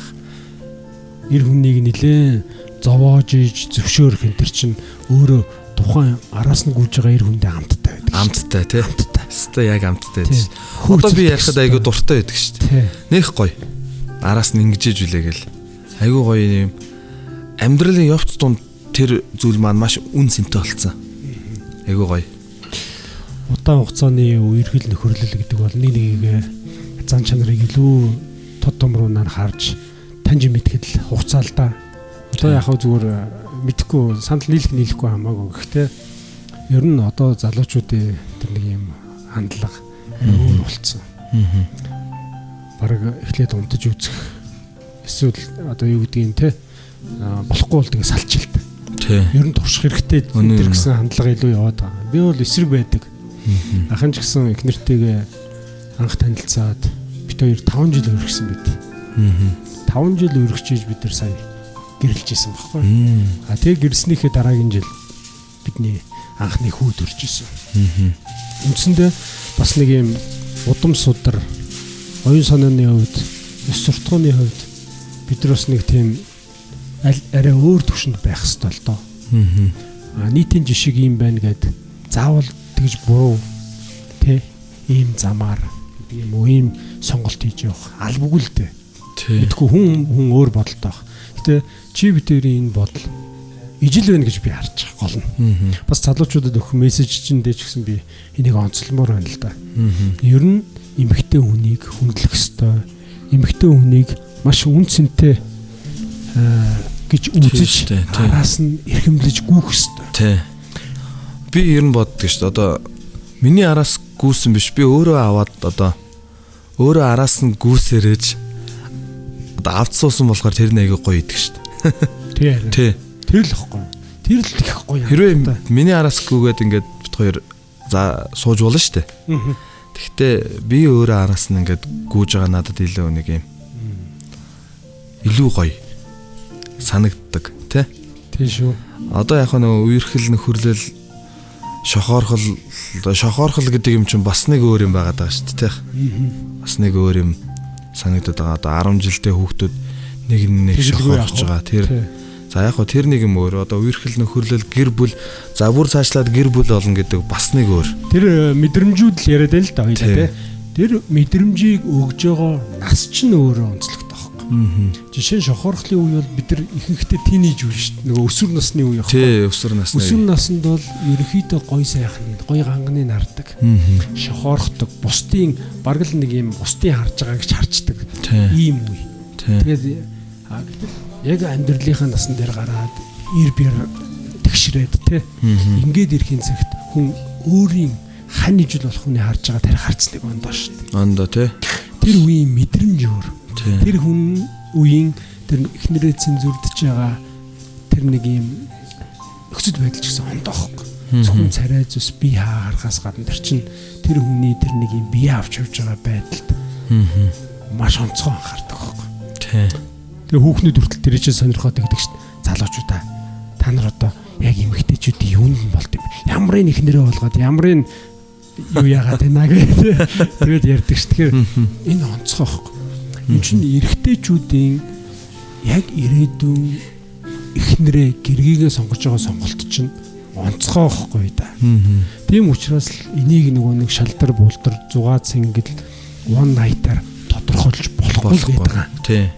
Эр хүнийг нилээн зовоож иж зөвшөөрөх энэ төр чинь өөрөө тухайн араас нь гүйж байгаа эр хүндээ амттай байдаг. Амттай тий. Өстой яг амттай байдаг. Одоо би ярихад айгүй дуртай байдаг шүү дээ. Нэх гоё. Араас нь ингэж үлээгээл. Айгүй гоё юм. Амьдралын явц дунд тэр зүйл маань маш үн цэнтэй болсон. Айгүй гоё. Удаан хугацааны үерхэл нөхөрлөл гэдэг бол нэг зан чанарыг илүү тод томруулнаар харж таньж мэдхэд л хугацаа л да. Одоо яг зүгээр мэдхгүй санал нийлэхгүй хамаагүй. Гэхдээ ер нь одоо залуучуудын тэр нэг юм хандлага өөр болцсон. Бараг эхлээд унтаж үзэх эсвэл одоо юу гэдгийг те болохгүй бол тэгээ салчилт. Тий. Ер нь турших хэрэгтэй тэр гэсэн хандлага илүү яваад байгаа. Би бол эсрэг байдаг. Ахын ч гэсэн их нэртэйгээ анх танилцаад бид хоёр 5 жил өргөсөн байт. 5 жил өргөчиж бид нар сая гэрэлж исэн баггүй. Тэгээ гэрснийхээ дараагийн жил бидний анхны хүү төрж исэн. Үндсэндээ бас нэг юм удам судар оюун санааны хувьд, ёс суртахууны хувьд бид нар бас нэг тийм арай өөр төвшөнд байх ёстой л доо. Нийтийн жишг юм байна гэд заавал тэгж буруу тэ ийм замаар гэдэг юм уу ийм сонголт хийж явах албагүй л дээ. Мэдгүй хүн өөр бодолтой баг. Гэтэ чи бидний энэ бодол ижил байна гэж би харж байгаа гол нь. Бас залуучуудад өгөх мессеж чинь дэж гэсэн би энийг онцлмоор байна л да. Ер нь эмэгтэй хүнийг хүндлэх ёстой. Эмэгтэй хүнийг маш үн цэнтэй гэж үзэж араас нь эрхэмлэж гүйх ёстой. Тий. Би ер нь боддог шүү дээ. Одоо миний араас гүйсэн биш. Би өөрөө аваад одоо өөрөө араас нь гүйсэрэж одоо авцсуусан болохоор тэр нэг гоё идэг шүү дээ. Тий. Тэр л ихгүй. Тэр л их гоё. Хэрвээ миний араас гүйгээд ингээд бит хоёр за сууж болно шүү дээ. Гэхдээ би өөрөө араас нь ингээд гүйж байгаа надад илүү нэг юм илүү гоё санагддаг тий. Тий шүү. Одоо яг нэг үерхэл нөхөрлөл шохоорхол гэдэг юм чинь бас нэг өөр юм байгаад байгаа шүү дээ тий. Бас нэг өөр юм санагдаад байгаа. Одоо 10 жилдээ хүүхдүүд нэг шохоорхож байгаа. Тэр за яг тэр нэг юм өөр. Одоо үерхэл нөхөрлөл гэр бүл за бүр цаашлаад гэр бүл болно гэдэг бас нэг өөр. Тэр мэдрэмжүүд л яриад байл л да хоёлаа тий. Тэр мэдрэмжийг өгж байгаа нас чинь өөрөө онцлогтой. Жишээ нь шохоорхлын үе бол бид нар ихэнхдээ тийнейж үе шүү дээ. Нөгөө өсвөр насны үе явах. Тий, өсвөр насны. Өсвөр наснд бол ерөнхийдөө гой сайхны, гой ганганыг хардаг. Шохоорхдог, бусдын бараг л нэг юм бусдын харж байгааг ч харцдаг. Ийм үе. Тэгээд яг амьдралынхаа насан дээр гараад ир бэр тэгшрээд тий. Ингээд ирэхин цагт хүн өөрийн хань ижил болох хүнийг харж байгаа тэр харцныг ондоо шүү дээ. Ондоо тий. Тэр үеийн мэдрэмж өөр. Тэр хүн үеийн тэр эхнэрээ цензурдж байгаа тэр нэг юм өксөд байдал ч гэсэн ондоохгүй. Зөвхөн царай зүс би харахаас гадна тэр чинь тэр хүний тэр нэг юм бие авч явж байгаа байдалд маш онцгой анхаардаг байхгүй. Тэгээ хүүхнүүд хүртэл тэр чинь сонирхоод байдаг шүү дээ. Залуучуудаа та нар одоо яг эмэгтэйчүүдийн юунд нь болд юм. Ямрын эхнэрээ болгоод ямрын юу яагаад байна гэдэг. Тэгээд ярьдаг шүү. Тэгэхээр энэ онцгой байхгүй. Энэ чинь эрэгтэйчүүдийн яг ирээдүйн эхнэрээ гэргийгээ сонгож байгаа сонголт чинь онцгой байхгүй да. Тийм учраас энийг нөгөө нэг шалдар булдар зугаа цэнгэл one night-аар тодорхойлж болохгүй гэдэг. Тий.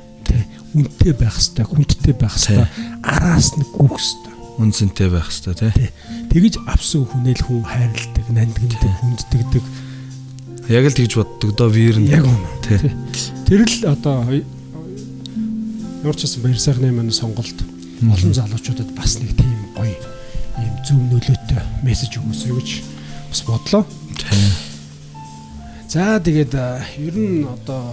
Үнэтэй байх хэвээр, хүндтэй байх хэвээр, араас нь гүөх хэвээр. Үнцэнтэй байх хэвээр тий. Тэгэж авсан хүнэл хүн хайрладаг, нандиндаг, хүнддэгдэг. Яг л тэгж боддог доо вир нь. Яг үнэ. Тий. Тэр л одоо Нуурчсан баяр сайхны маань сонголт олон залуучуудад бас нэг тийм гоё ийм зөв нөлөөтэй мессеж өгөөсэй гэж бас бодлоо. Тий. За тэгээд ер нь одоо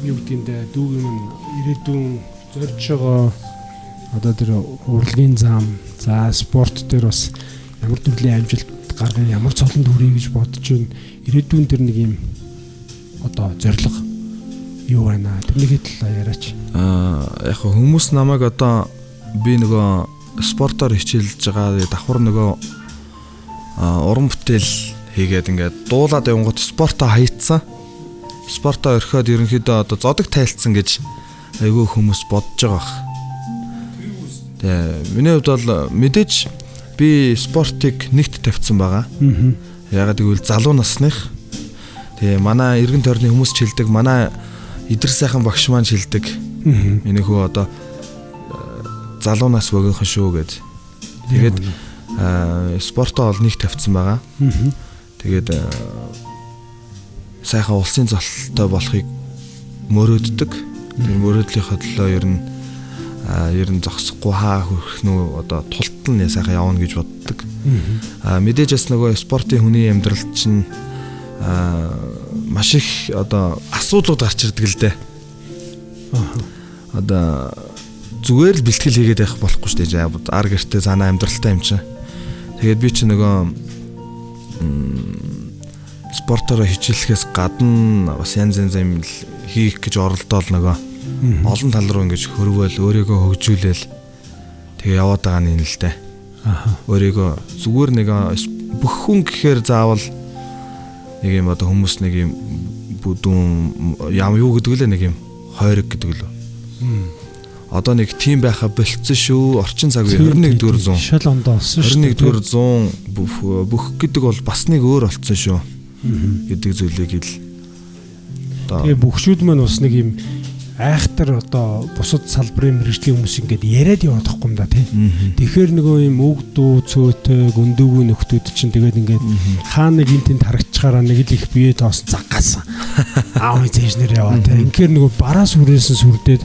юу гэдгийг дүүгийн минь ирээдүйн зорж байгаа одоо тэр урлагийн зам за спорт дээр бас ямар төрлийн амжилт гаргах ямар цолон төрье гэж бодож байна. Ирээдүйн тэр нэг юм одоо зориг юу байна? Тэрний талаар яриач. Яг хүмүүс намайг одоо би нөгөө спортоор хичээлж байгаа давхар нөгөө уран бүтээл хийгээд ингээд дуулаад явгоот спортоо хаягдсан. Спортоо орхиод ерөнхийдөө одоо зодог тайлцсан гэж айгүй хүмүүс бодож байгаа бах. Тэгээ миний хувьд бол мэдээж би спортыг нэгт тавьсан байгаа. Ягаад гэвэл залуу насных. Тэгээ манай эргэн тойрны хүмүүс ч хэлдэг, манай идэр сайхан багш маань хэлдэг. Миний хөө одоо залуу нас богинохон шүү гэж. Тэгээд спортоо бол нэгт тавьсан байгаа. Тэгээд сайхан улсын золтой болохыг мөрөөддөг. Тэр мөрөөдлийнхөө төлөө ер нь зогсохгүй хаа хүрэх нүү одоо тултал нь сайхан явна гэж боддог. Мэдээж бас нөгөө спортын хүний амьдралд чинь маш их одоо асуудлууд гарч ирдэг л дээ. Одоо зүгээр л бэлтгэл хийгээд байх болохгүй шүү дээ. Ар гэртээ цаанаа амьдралтай юм чинь. Тэгээд би чи нөгөө спортоор хичээлэхээс гадна бас янз янз юм хийх гэж оролдоод нөгөө олон тал руу ингэж хөрвөөл өөрийгөө хөгжүүлээл тэгээ яваад байгаа нь л дээ. Өөрийгөө зүгээр нэг бүх хүн гэхээр заавал нэг юм одоо хүмүүс нэг юм бүдүүн юу гэдэг лээ нэг юм хойрог гэдэг лөө. Одоо нэг тим байха болцсон шүү. Орчин цаг үе 21-р 100. Шал ондоо болсон шүү. 21-р 100 бүх гэдэг бол бас нэг өөр болцсон шүү. Гэдэг зүйлийг л тэгээ бүхшүүд маань бас нэг юм айхтар одоо бусад салбарын мэргэжлийн хүмүүс ингээд яриад яваадахгүй юм да тий. Тэгэхээр нөгөө юм өгдөө цөөтэй гүндүүгийн нөхдүүд чинь тэгээд ингээд хаа нэг интент харагдчихаараа нэг л их бие тоос заггаасан. Аав инженер яваа тий. Инхээр нөгөө бараас хүрээсэн сүрдээд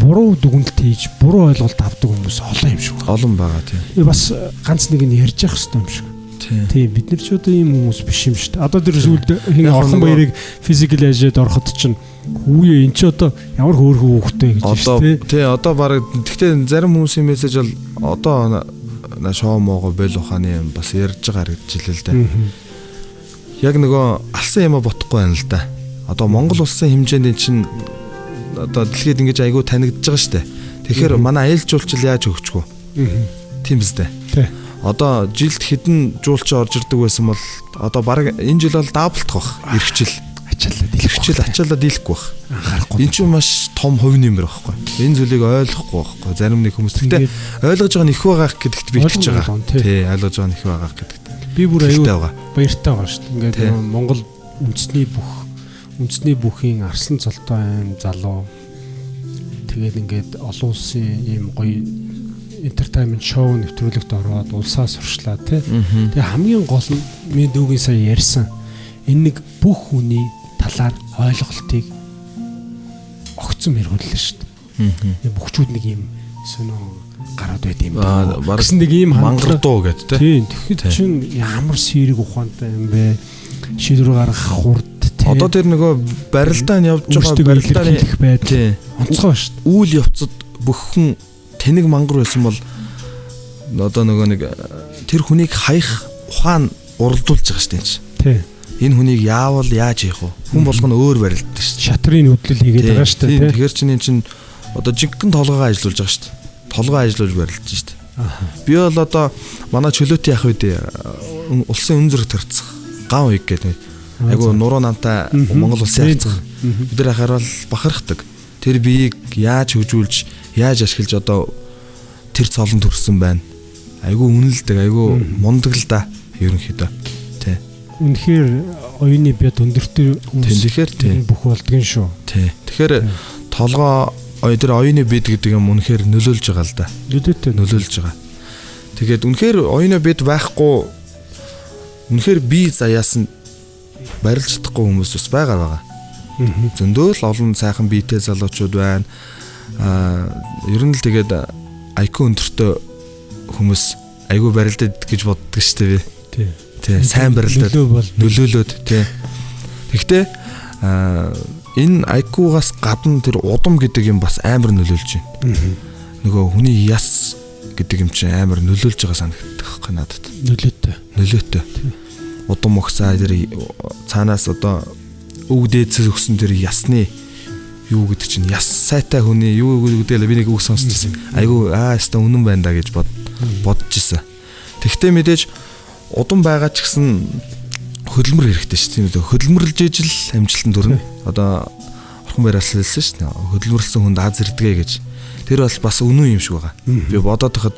буруу дүгнэлт хийж буруу ойлголт авдаг хүмүүс олон юм шиг. Олон байгаа тий. Бас ганц нэг нь ярьж явах хэрэгтэй юм шиг. Тийм бид нар ч одоо ийм хүмүүс биш юм шүү дээ. Одоо тэр сүлд хин орхон баярыг физикал ажид ороход чинь хүүе эн чи одоо ямар хөөрхөн хүүхтэй гэж шүү дээ. Тий одоо баг тэгтээ зарим хүмүүсийн мессеж бол одоо шоу моого бэл ухааны юм бас ярьж байгаа харагдчихлээ л дээ. Яг нөгөө алсан юм ботхгүй байна л да. Одоо Монгол улсын хэмжээнд чинь одоо дэлхийд ингэж айгүй танигдж байгаа шүү дээ. Тэгэхээр манай аялал жуулчлал яаж хөгжих вэ? Тийм биз дээ. Тий. Одоо жилд хэдэн жуулчин орж ирдэг байсан бол одоо баг энэ жил бол даблтах бах. Иргэжил ачаалаад дийлэхгүй бах. Энэ чинь маш том хувь нэмэр байхгүй. Энэ зүйлийг ойлгохгүй байхгүй. Зарим нэг хүмүүс гэхдээ ойлгож байгаа нь их байгаа гэдэгт би итгэж байгаа. Тий, ойлгож байгаа нь их байгаа гэдэгт. Би бүр аюу баяртай байгаа шүү дээ. Ингээд Монгол үндэсний бүхийн арслан цолтой аим залуу тэгээд ингээд олон улсын ийм гоё entertainment show нэвтрүүлэгт ороод улсаа сурчлаа тий. Тэгээ хамгийн гол нь миний дүүгийн сая ярьсан энэ нэг бүх хүний талаар ойлголтыг огцом эргүүллээ шүү дээ. Бүхчүүд нэг юм сүнөө гараад байт юм байна. Гэсэн нэг юм мангардуу гэд тий. Тэгэхэд чинь ямар сэрэг ухаантай юм бэ? Шийдвэр гаргах хурд тий. Одоо тэр нөгөө барилдаа нь явж байгаа барилдааны байдал онцгой шүү дээ. Үйл явцад бүх хүн тэнэг мангар байсан бол одоо нөгөө нэг тэр хүнийг хаях ухаан уралдуулж байгаа шүү дээ. Тий. Энэ хүнийг яавал яаж хийх вэ? Хүн болгоно өөр барилддаг шүү дээ. Шатрын хөдлөл хийгээд байгаа шүү дээ. Тэгэхээр чинь энэ чинь одоо жинхэнэ толгойгоо ажиллуулж байгаа шүү дээ. Толгой ажиллуулж барилдаж шүү дээ. Би бол одоо манай чөлөөт яах вэ? Улсын үн зэрэг тарцах ган уяг гэдэг. Айгу нуруу намтай Монгол улсын харьцах. Бид нар ахаар бол бахархдаг. Тэр биеийг яаж хөгжүүлж, яаж ашиглаж одоо тэр цолон төрсөн байна. Айгу үнэлдэг, айгу мундаг л да ерөнхийдөө. Тий. Үнэхээр оюуны бяд өндөртэй хүмүүс бүх болдгоо шүү. Тий. Тэгэхээр толгой тэр оюуны бяд гэдэг юм үнэхээр нөлөөлж байгаа л да. Нөлөөлж байгаа. Тэгээд үнэхээр оюуны бяд байхгүй үнэхээр бие заяасан барилж чадахгүй хүмүүс бас байгаа. Зөндөө л олон сайхан биетэй залуучууд байна. Ер нь л тэгээд IQ өндөртэй хүмүүс айгүй барилдаад гэж боддог шүү дээ. Тий. Сайн барилдаад нөлөөлөд тий. Гэхдээ энэ айкугаас гадна тэр удам гэдэг юм бас амар нөлөөлж байна. Нөгөө хүний яс гэдэг юм чинь амар нөлөөлж байгаа санагддаг байхгүй надад. Нөлөөтэй. Удам ухсаа тэр цаанаас одоо үг дээдсээс өгсөн тэр ясны юу гэдэг чинь яс сайтай хүний юу гэдэг л би нэг үг сонсчихсан. Айгу яста үнэн байна да гэж бодож ирсэн. Тэгвэл мэдээж удам байгаа ч гэсэн хөдөлмөр хэрэгтэй шүү дээ. Хөдөлмөрлж ижил амжилтанд хүрнэ. Одоо орхон байраас хэлсэн шүү дээ. Хөдөлмөрлсөн хүнд аз ирдгээ гэж. Тэр бол бас үнэн юм шиг байгаа. Би бодоод байхад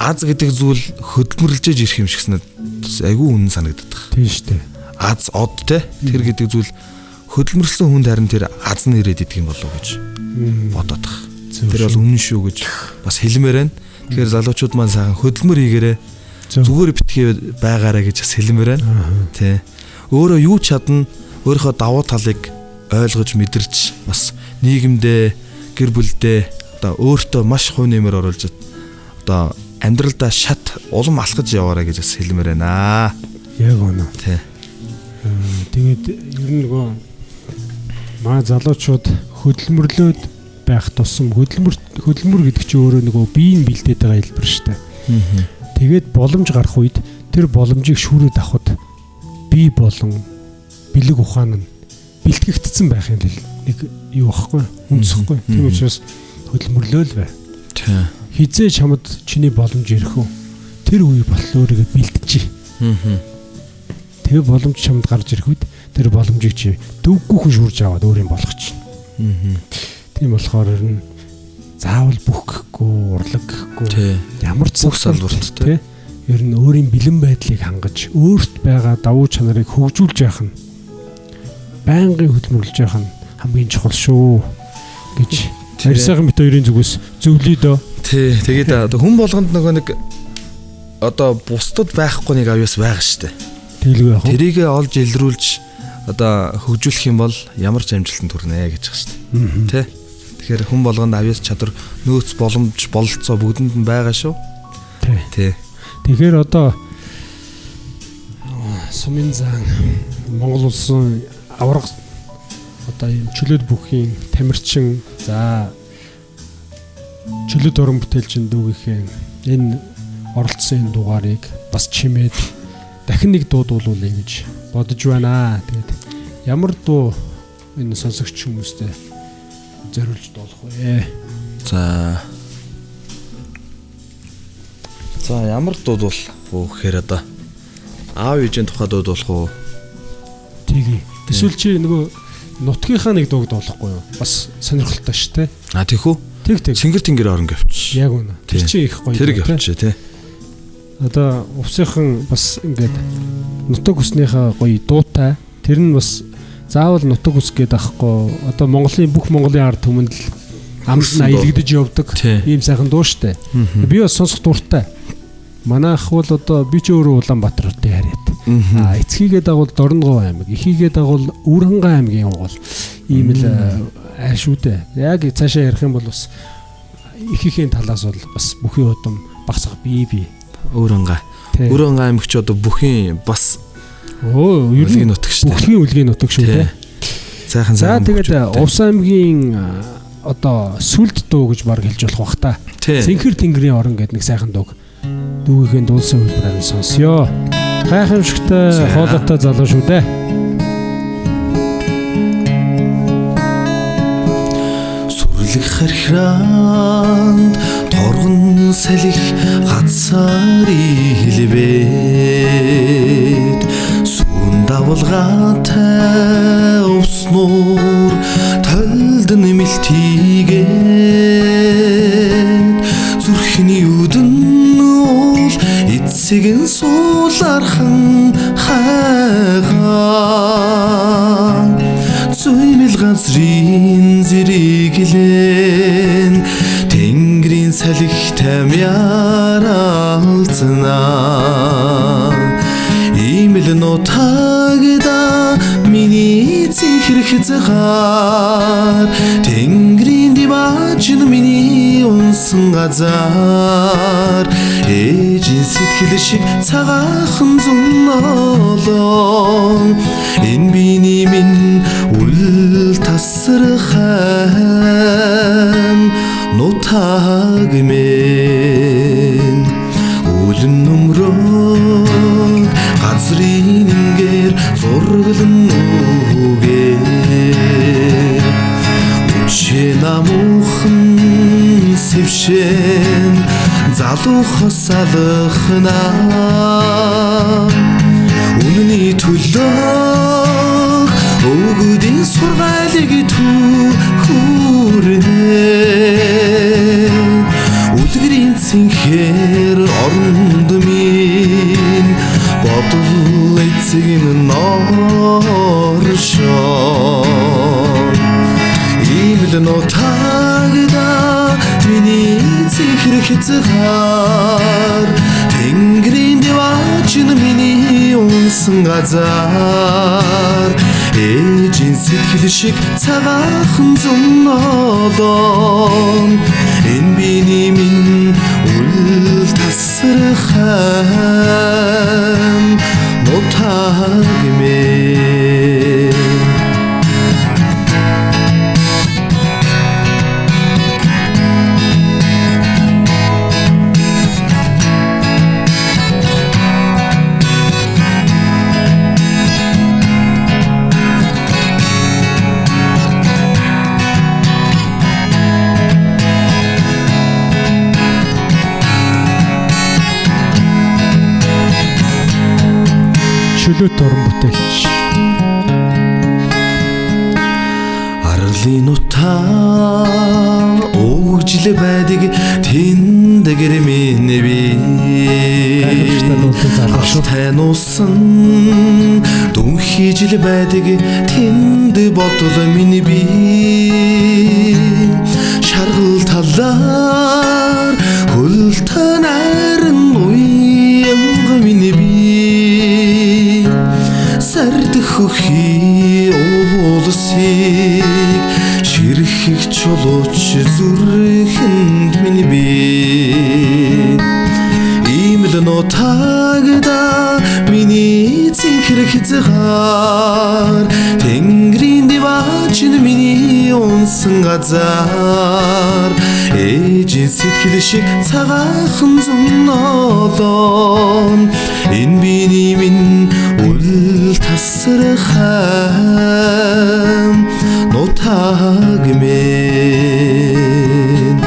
аз гэдэг зүйл хөдөлмөрлж ирэх юм шигснэ айгүй үнэн санагдаад байна. Тийм шүү дээ. Аз од те тэр гэдэг зүйл хөдөлмөрлсөн хүнд харин тэр аз нь ирээд идэг юм болов уу гэж бодоод байна. Тэр бол үнэн шүү гэж бас хэлмээр байна. Тэгэхээр залуучууд маань сайхан хөдөлмөр хийгээрээ зүгээр битгий байгаараа гэж бас хэлмээр байна. Тий. Өөрөө юу чадна өөрийнхөө давуу талыг ойлгож мэдэрч бас нийгэмдээ гэр бүлдээ одоо өөртөө маш хувь нэмэр оруулж одоо амьдралдаа шат улам алхаж яваарай гэж бас хэлмээр байна. Яг үнэ. Тий. Тэгээд ер нь нөгөө маа залуучууд хөдөлмөрлөөд байх тусам хөдөлмөр гэдэг чинь өөрөө нөгөө биеийн бэлдээд байгаа хэлбэр шүү дээ. Тэгээд боломж гарах үед тэр боломжийг шүүрээд авахд бие болон бэлэг ухаан нь бэлтгэгдсэн байх юм л нэг юу байхгүй үндэсхгүй. Тийм учраас хөдөлмөрлөөл бай. Тий. Хизээ чамд чиний боломж ирэх үү? Тэр үе болол өөрийгөө бэлтжий. Тэгээ боломж чамд гарч ирэх үед тэр боломжийг чи дөвггүй хүн шүрж аваад өөр юм болгох чинь. Тийм болохоор ер нь заавал бүх гэхгүй, урлаг гэхгүй ямар ч бүх салбарт тий. Ер нь өөрийн бэлэн байдлыг хангаж, өөрт байгаа давуу чанарыг хөгжүүлж явах нь байнгын хөдөлмөрлөж явах нь хамгийн чухал шүү гэж ярьсахан бит хоёрын зүгээс зөвлөе дөө. Тий. Тэгээд хүн болгонд нөгөө нэг одоо бусдад байхгүй нэг авьяас байгаа штэ. Тэгэлгүй яах вэ? Тэрийгэ олж илрүүлж одоо хөгжүүлэх юм бол ямар ч амжилтанд хүрнэ гэж байгаа штэ. Тэ? Тэгэхээр хүн болгонд авьяас чадвар нөөц боломж бололцоо бүгдэнд нь байгаа шүү. Тий. Тэгэхээр одоо сумын зан Монгол улсын авраг одоо юм чөлөөт бүхийн тамирчин за чөлөөт уран бүтээлчин дүүгийнхээ энэ оролцсон дугаарыг бас чимээд дахин нэг дуудуулъя гэж бодож байна. Тэгээд ямар дуу энэ сонсогч хүмүүстэй зориулж дуулах вэ? За ямар дуудуулах вэ гэхээр одоо аав ээжийн тухай дуудуулах уу? Тэгье. Эсвэл чи нөгөө нутгийнхаа нэг дууг дуулахгүй юу? Бас сонирхолтой шүү дээ. Тийх үү? Тэг. Цингэр тэнгэр орон гэвч. Яг үнэ. Тэр чи их гоё. Тэр гэвч тий. Одоо увсынхан бас ингээд нутаг үснийхээ гоё дуутай. Тэр нь бас заавал нутаг ус гээд ахгүй. Одоо бүх Монголын ард түмэнд л амт аялгадж явдаг ийм сайхан дуу штэ. Би бас сонсох дуртай. Манай ах бол одоо би ч өөрөө Улаанбаатар хотын харьяат. Эцгийгээ дагуул Дорногов аймаг, эхийгээ дагуул Үрхангай аймгийн угол. Ийм л шүү дээ. Яг цаашаа ярих юм бол бас эхийнхээ талаас бол бас бүхий удам багсах бие. Үрхангай аймагч одоо бүхийн бас үлгийн нутаг шүү дээ. Бүхний үлгийн нутаг шүү дээ. Сайхан. За тэгээд Увс аймгийн одоо сүлд дуу гэж баг хэлж болох бах та. Цэнхэр тэнгэрийн орон гэдэг нэг сайхан дуу. Дүүгийн дуулсан хэлбэрээр сонсё. Гайхамшигтай хоолойтой залуу шүү дээ. Сүрлэг хархиранд торгон салих хацаар хэлбэт сүн давалгаатай уснуур толд нэмэлтийгээд зүрхний үдэн эцэгэн суулархан хайгаа зүймэл газрын зэрэглэн тэнгэрийн салхитай мяаралцнаа имэл нутагда миний цэнхэр хязгаар тэнгэрийн диваач миний унсан газар ээжийн сэтгэл шиг цагаахан зун олоо энэ биний минь үл тасархан нутаг мен үлэн нөмрөө газрын ингээр зурглан үгээр үчээ намуухан сэвшэн залуухас алхна үнэний төлөө өгдийн сургаалыг түүхүрнэ үлгэрийн цэнхээр оронд минь бодол эцэг норшоо имэл нотагда миний цэнхэр хязгаар тэнгэрийн дэваачин миний унсан газар ээжийн сэтгэл шиг цагаахан зуннолон энэ биний минь үл тасархан нутаг мэн чөлөөт уран бүтээлч Арлын утаа өгжил байдаг тэнд гэрмэн би тануусан дүнхийжил байдаг тэнд бодол минь би шаргал талаар хөлтөн арин уянга минь би сардхөхи уулсыг ширхэг чулууч зүрхэнд минь би имэл нотагда миний цэнхэр хязгаар тэнгэрийн дэваачин миний унсан газар ээжийн сэтгэл шиг цагаахан зуннолон энэ биний минь үл тасархан нутаг мэн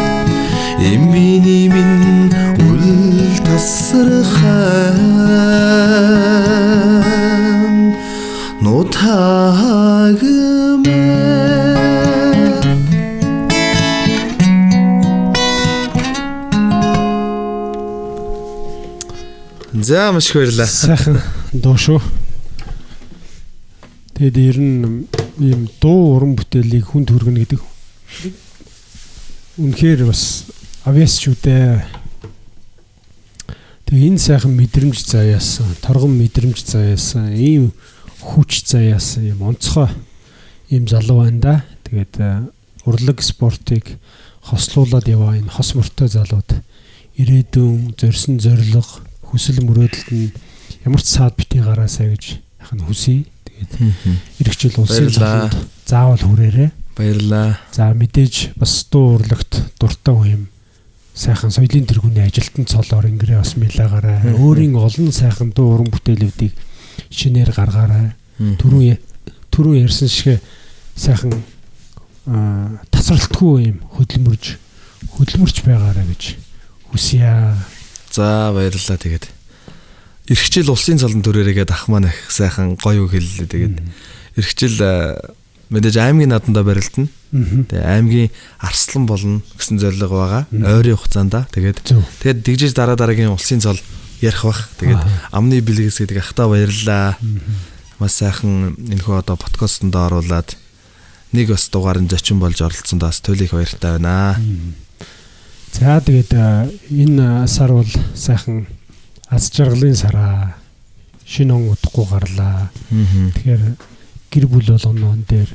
энэ биний минь үл тасархан нутаг мэн За маш их баярлалаа. сайхан дуу шүү. Тэгэд ер нь ийм дуу уран бүтээлийг хүнд хүргэнэ гэдэг үнэхээр бас авьяас шүү дээ. Тэгээ энэ сайхан мэдрэмж заяасан, торгон мэдрэмж заяасан, ийм хүч заяасан ийм онцгой ийм залуу байна да. Тэгээд урлаг спортыг хослуулад яваа энэ хос мөртэй залууд ирээдүйн зорьсон зорилго хүсэл мөрөөдөлд нь ямар ч саад битгий гараасаа гэж яхан хүсье. Тэгээд иргэжил улсын залууд заавал хүрээрээ. Баярлалаа. За мэдээж бас дуу урлагт дуртай хүн юм. Сайхан соёлын тэргүүний ажилтан цолоор ингэрээ бас мэлаагаарай. Өөрийн олон сайхан дуу уран бүтээлүүдийг шинээр гаргаарай. Түрүү ярьсан шиг сайхан тасралтгүй юм хөдөлмөрч байгаарай гэж хүсье. За баярлалаа. Тэгээд эх жил улсын цолон төрөөрийгээд ах маань их сайхан гоё үг хэллээ. Тэгээд эх жил мэдээж аймгийн наадандаа барилдана. Тэгээ аймгийн арслан болно гэсэн зорилго байгаа. Ойрын хугацаанд. Тэгээд дэгжиж дараагийн улсын цол ярих бах. Тэгээд амны бэлгэс гэдэг ахтаа баярлалаа. Маш сайхан энэхүү одоо подкастт оруулаад нэг бас дугаарын зочин болж оролцсондоо бас туйлын их баяртай байна. За тэгээд энэ сар бол сайхан аз жаргалын сараа. Шинэ он удахгүй гарлаа. Тэгэхээр гэр бүл болгоно дээр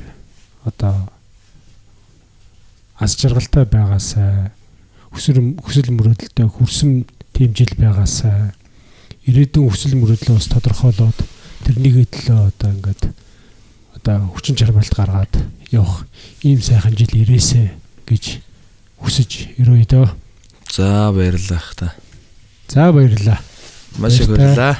одоо аз жаргалтай байгаасай, хүсэл мөрөөдөлтэй хүрсэн тийм жил байгаасай. Ирээдүйн хүсэл мөрөөдлөө бас тодорхойлоод тэрнийгээ төлөө одоо ингээд одоо хүчин чармайлт гаргаад явах ийм сайхан жил ирээсэ гэж хүсэж өрөөе дөө. За баярлалаа та. За баярлалаа. Маш их баярлалаа.